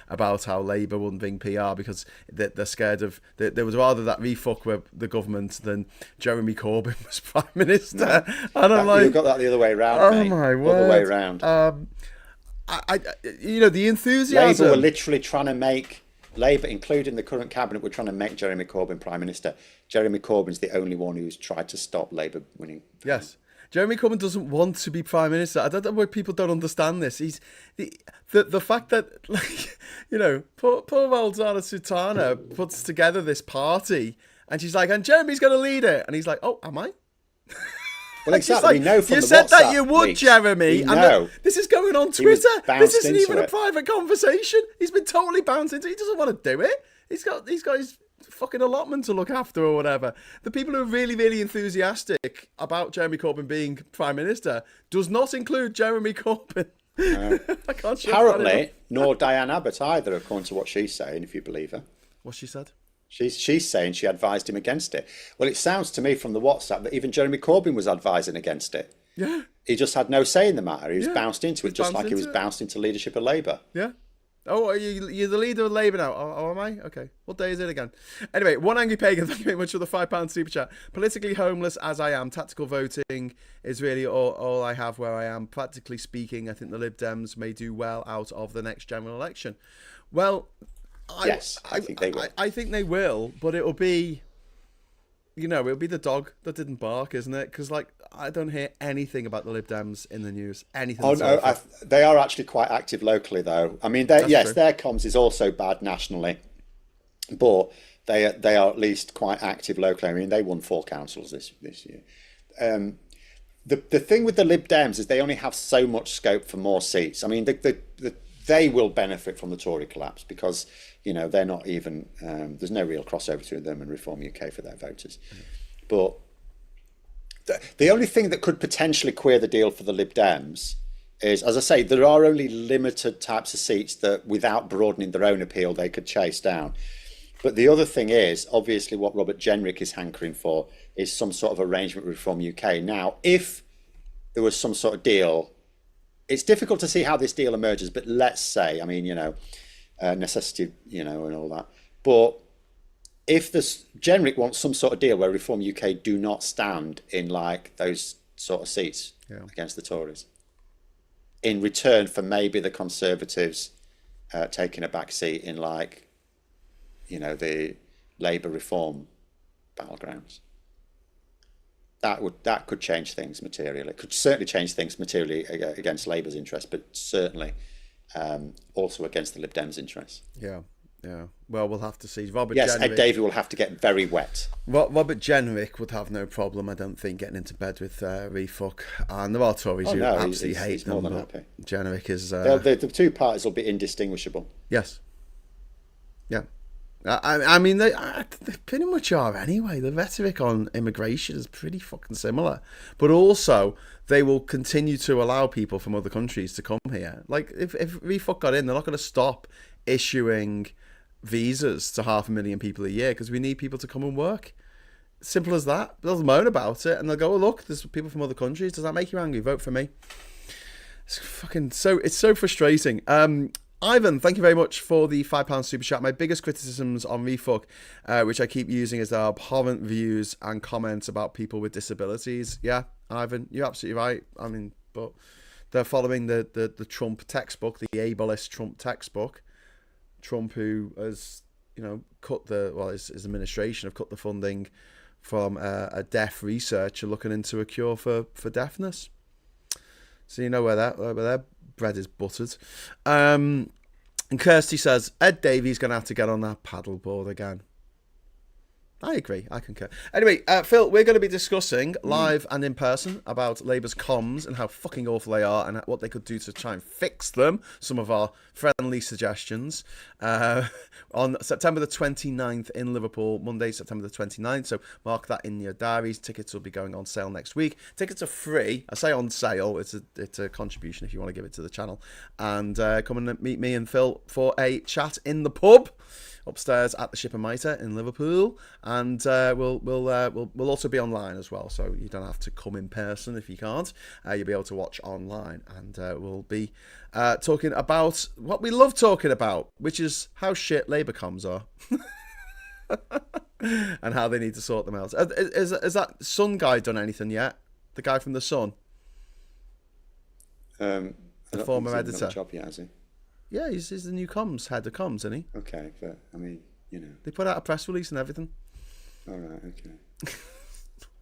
about how Labour wouldn't bring PR because they're scared of there was rather that refuck with the government than Jeremy Corbyn was Prime Minister. And I'm like, you've got that the other way around. Oh mate. my word! Other way around. The enthusiasm. Labour were literally trying to make. Labour, including the current cabinet, were trying to make Jeremy Corbyn Prime Minister. Jeremy Corbyn's the only one who's tried to stop Labour winning. Yes. Jeremy Corbyn doesn't want to be Prime Minister. I don't know why people don't understand this. He's the fact that, like, poor old Zana Sultana puts together this party and she's like, and Jeremy's going to lead it. And he's like, oh, am I? Well, exactly. Like, we know from you the said WhatsApp that you would, leaks. Jeremy. We and know. This is going on Twitter. This isn't even a it. private conversation. He's been totally bounced into it. He doesn't want to do it. He's got his fucking allotment to look after or whatever. The people who are really, really enthusiastic about Jeremy Corbyn being Prime Minister does not include Jeremy Corbyn. I can't show Apparently, nor Diane Abbott either, according to what she's saying, if you believe her. What she said? She's saying she advised him against it. Well, it sounds to me from the WhatsApp that even Jeremy Corbyn was advising against it. Yeah. He just had no say in the matter. He was bounced into it, just like he was bounced into leadership of Labour. Yeah. Oh, you're the leader of Labour now. Oh, am I? Okay. What day is it again? Anyway, One Angry Pagan, thank you very much for the £5 super chat. Politically homeless as I am, tactical voting is really all I have where I am. Practically speaking, I think the Lib Dems may do well out of the next general election. Well, Yes, I think they will. I think they will, but it'll be, it'll be the dog that didn't bark, isn't it? Because, like, I don't hear anything about the Lib Dems in the news. Anything. Oh no, they are actually quite active locally, though. I mean, their comms is also bad nationally, but they are at least quite active locally. I mean, they won 4 councils this year. The thing with the Lib Dems is they only have so much scope for more seats. I mean, they will benefit from the Tory collapse because they're not even there's no real crossover between them and Reform UK for their voters. But the only thing that could potentially queer the deal for the Lib Dems is, as I say, there are only limited types of seats that, without broadening their own appeal, they could chase down. But the other thing is, obviously, what Robert Jenrick is hankering for is some sort of arrangement with Reform UK. Now, if there was some sort of deal, it's difficult to see how this deal emerges, but let's say, I mean, necessity, and all that. But if this Jenrick wants some sort of deal where Reform UK do not stand in like those sort of seats against the Tories, in return for maybe the Conservatives taking a back seat in like, the Labour reform battlegrounds. That could change things materially. It could certainly change things materially against Labour's interest, but certainly also against the Lib Dems' interests. Yeah. Well, we'll have to see. Yes, Jenrick, Ed Davey will have to get very wet. Robert Jenrick would have no problem, I don't think, getting into bed with Refuck. And there are Tories who absolutely hate them. More than happy. Jenrick is... the two parties will be indistinguishable. Yes. Yeah. I mean, they pretty much are anyway. The rhetoric on immigration is pretty fucking similar. But also, they will continue to allow people from other countries to come here. Like, if Refuck got in, they're not going to stop issuing visas to 500,000 people a year because we need people to come and work. Simple as that. They'll moan about it and they'll go, oh, look, there's people from other countries. Does that make you angry? Vote for me. It's fucking it's so frustrating. Ivan, thank you very much for the £5 super chat. My biggest criticisms on Refuck, which I keep using, is their abhorrent views and comments about people with disabilities. Yeah, Ivan, you're absolutely right. I mean, but they're following the Trump textbook, the ableist Trump textbook. Trump, who has, cut his administration have cut the funding from a deaf researcher looking into a cure for deafness. So you know where their bread is buttered. And Kirsty says, Ed Davies going to have to get on that paddleboard again. I agree. I concur. Anyway, Phil, we're going to be discussing live and in person about Labour's comms and how fucking awful they are and what they could do to try and fix them. Some of our friendly suggestions on September the 29th in Liverpool, Monday, September the 29th. So mark that in your diaries. Tickets will be going on sale next week. Tickets are free. I say on sale. It's a contribution if you want to give it to the channel. And come and meet me and Phil for a chat in the pub upstairs at the Ship and Mitre in Liverpool, and we'll also be online as well, so you don't have to come in person if you can't. You'll be able to watch online, and we'll be talking about what we love talking about, which is how shit Labour comms are. And how they need to sort them out. Has that Sun guy done anything yet? The guy from the Sun, the former editor. Job yet, has he? Yeah, he's the new head of comms, isn't he? Okay, but I mean, they put out a press release and everything. All right, okay.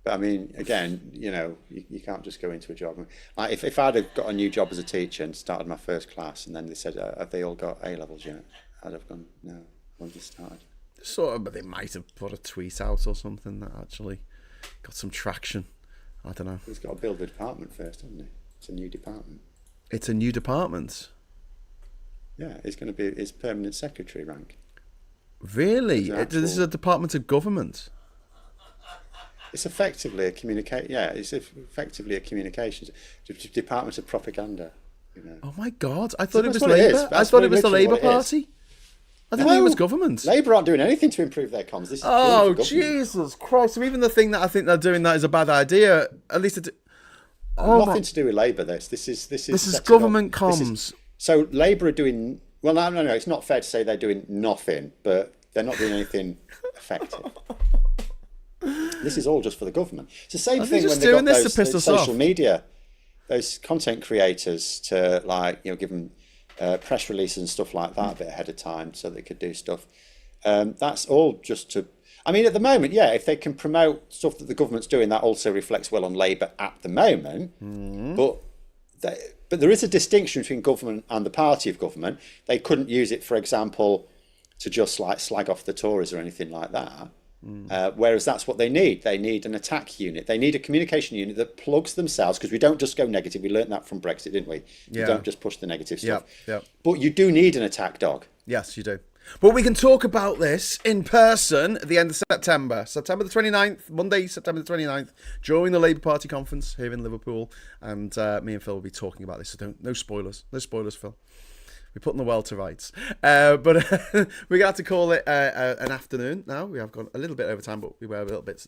But I mean, again, you can't just go into a job. Like if I'd have got a new job as a teacher and started my first class, and then they said, "Have they all got A levels yet?" I'd have gone, "No, when they started." Sort of, but they might have put a tweet out or something that actually got some traction. I don't know. He's got to build the department first, hasn't he? It's a new department. It's a new department. Yeah, it's going to be his permanent secretary rank. Really? This is a department of government. It's effectively a it's effectively a communications department of propaganda. Oh my God! I thought it was Labour. I thought it was the Labour Party. I didn't think it was government. Labour aren't doing anything to improve their comms. This is Jesus Christ! So even the thing that I think they're doing that is a bad idea. At least nothing to do with Labour. This is government comms. So Labour are doing well. No. It's not fair to say they're doing nothing, but they're not doing anything effective. This is all just for the government. It's the same thing when they got those social media, those content creators to give them press releases and stuff like that a bit ahead of time so they could do stuff. That's all just to. I mean, at the moment, if they can promote stuff that the government's doing, that also reflects well on Labour at the moment. But there is a distinction between government and the party of government. They couldn't use it, for example, to just slag off the Tories or anything like that. Whereas that's what they need. They need an attack unit. They need a communication unit that plugs themselves, because we don't just go negative. We learned that from Brexit, didn't we? You don't just push the negative stuff. Yeah. But you do need an attack dog. Yes, you do. But we can talk about this in person at the end of September. September the 29th, Monday, September the 29th, during the Labour Party conference here in Liverpool. And me and Phil will be talking about this. So no spoilers. No spoilers, Phil. We're putting the world to rights. But we're going to have to call it an afternoon now. We have gone a little bit over time, but we were a little bit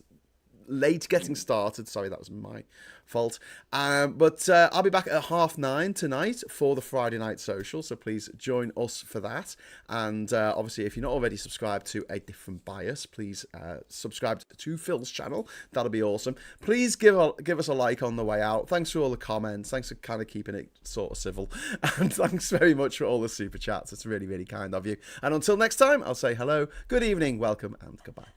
late getting started. Sorry, that was my fault. But I'll be back at 9:30 tonight for the Friday Night Social, so please join us for that. And obviously, if you're not already subscribed to A Different Bias, please subscribe to Phil's channel. That'll be awesome. Please give us a like on the way out. Thanks for all the comments. Thanks for kind of keeping it sort of civil. And thanks very much for all the super chats. It's really, really kind of you. And until next time, I'll say hello, good evening, welcome, and goodbye.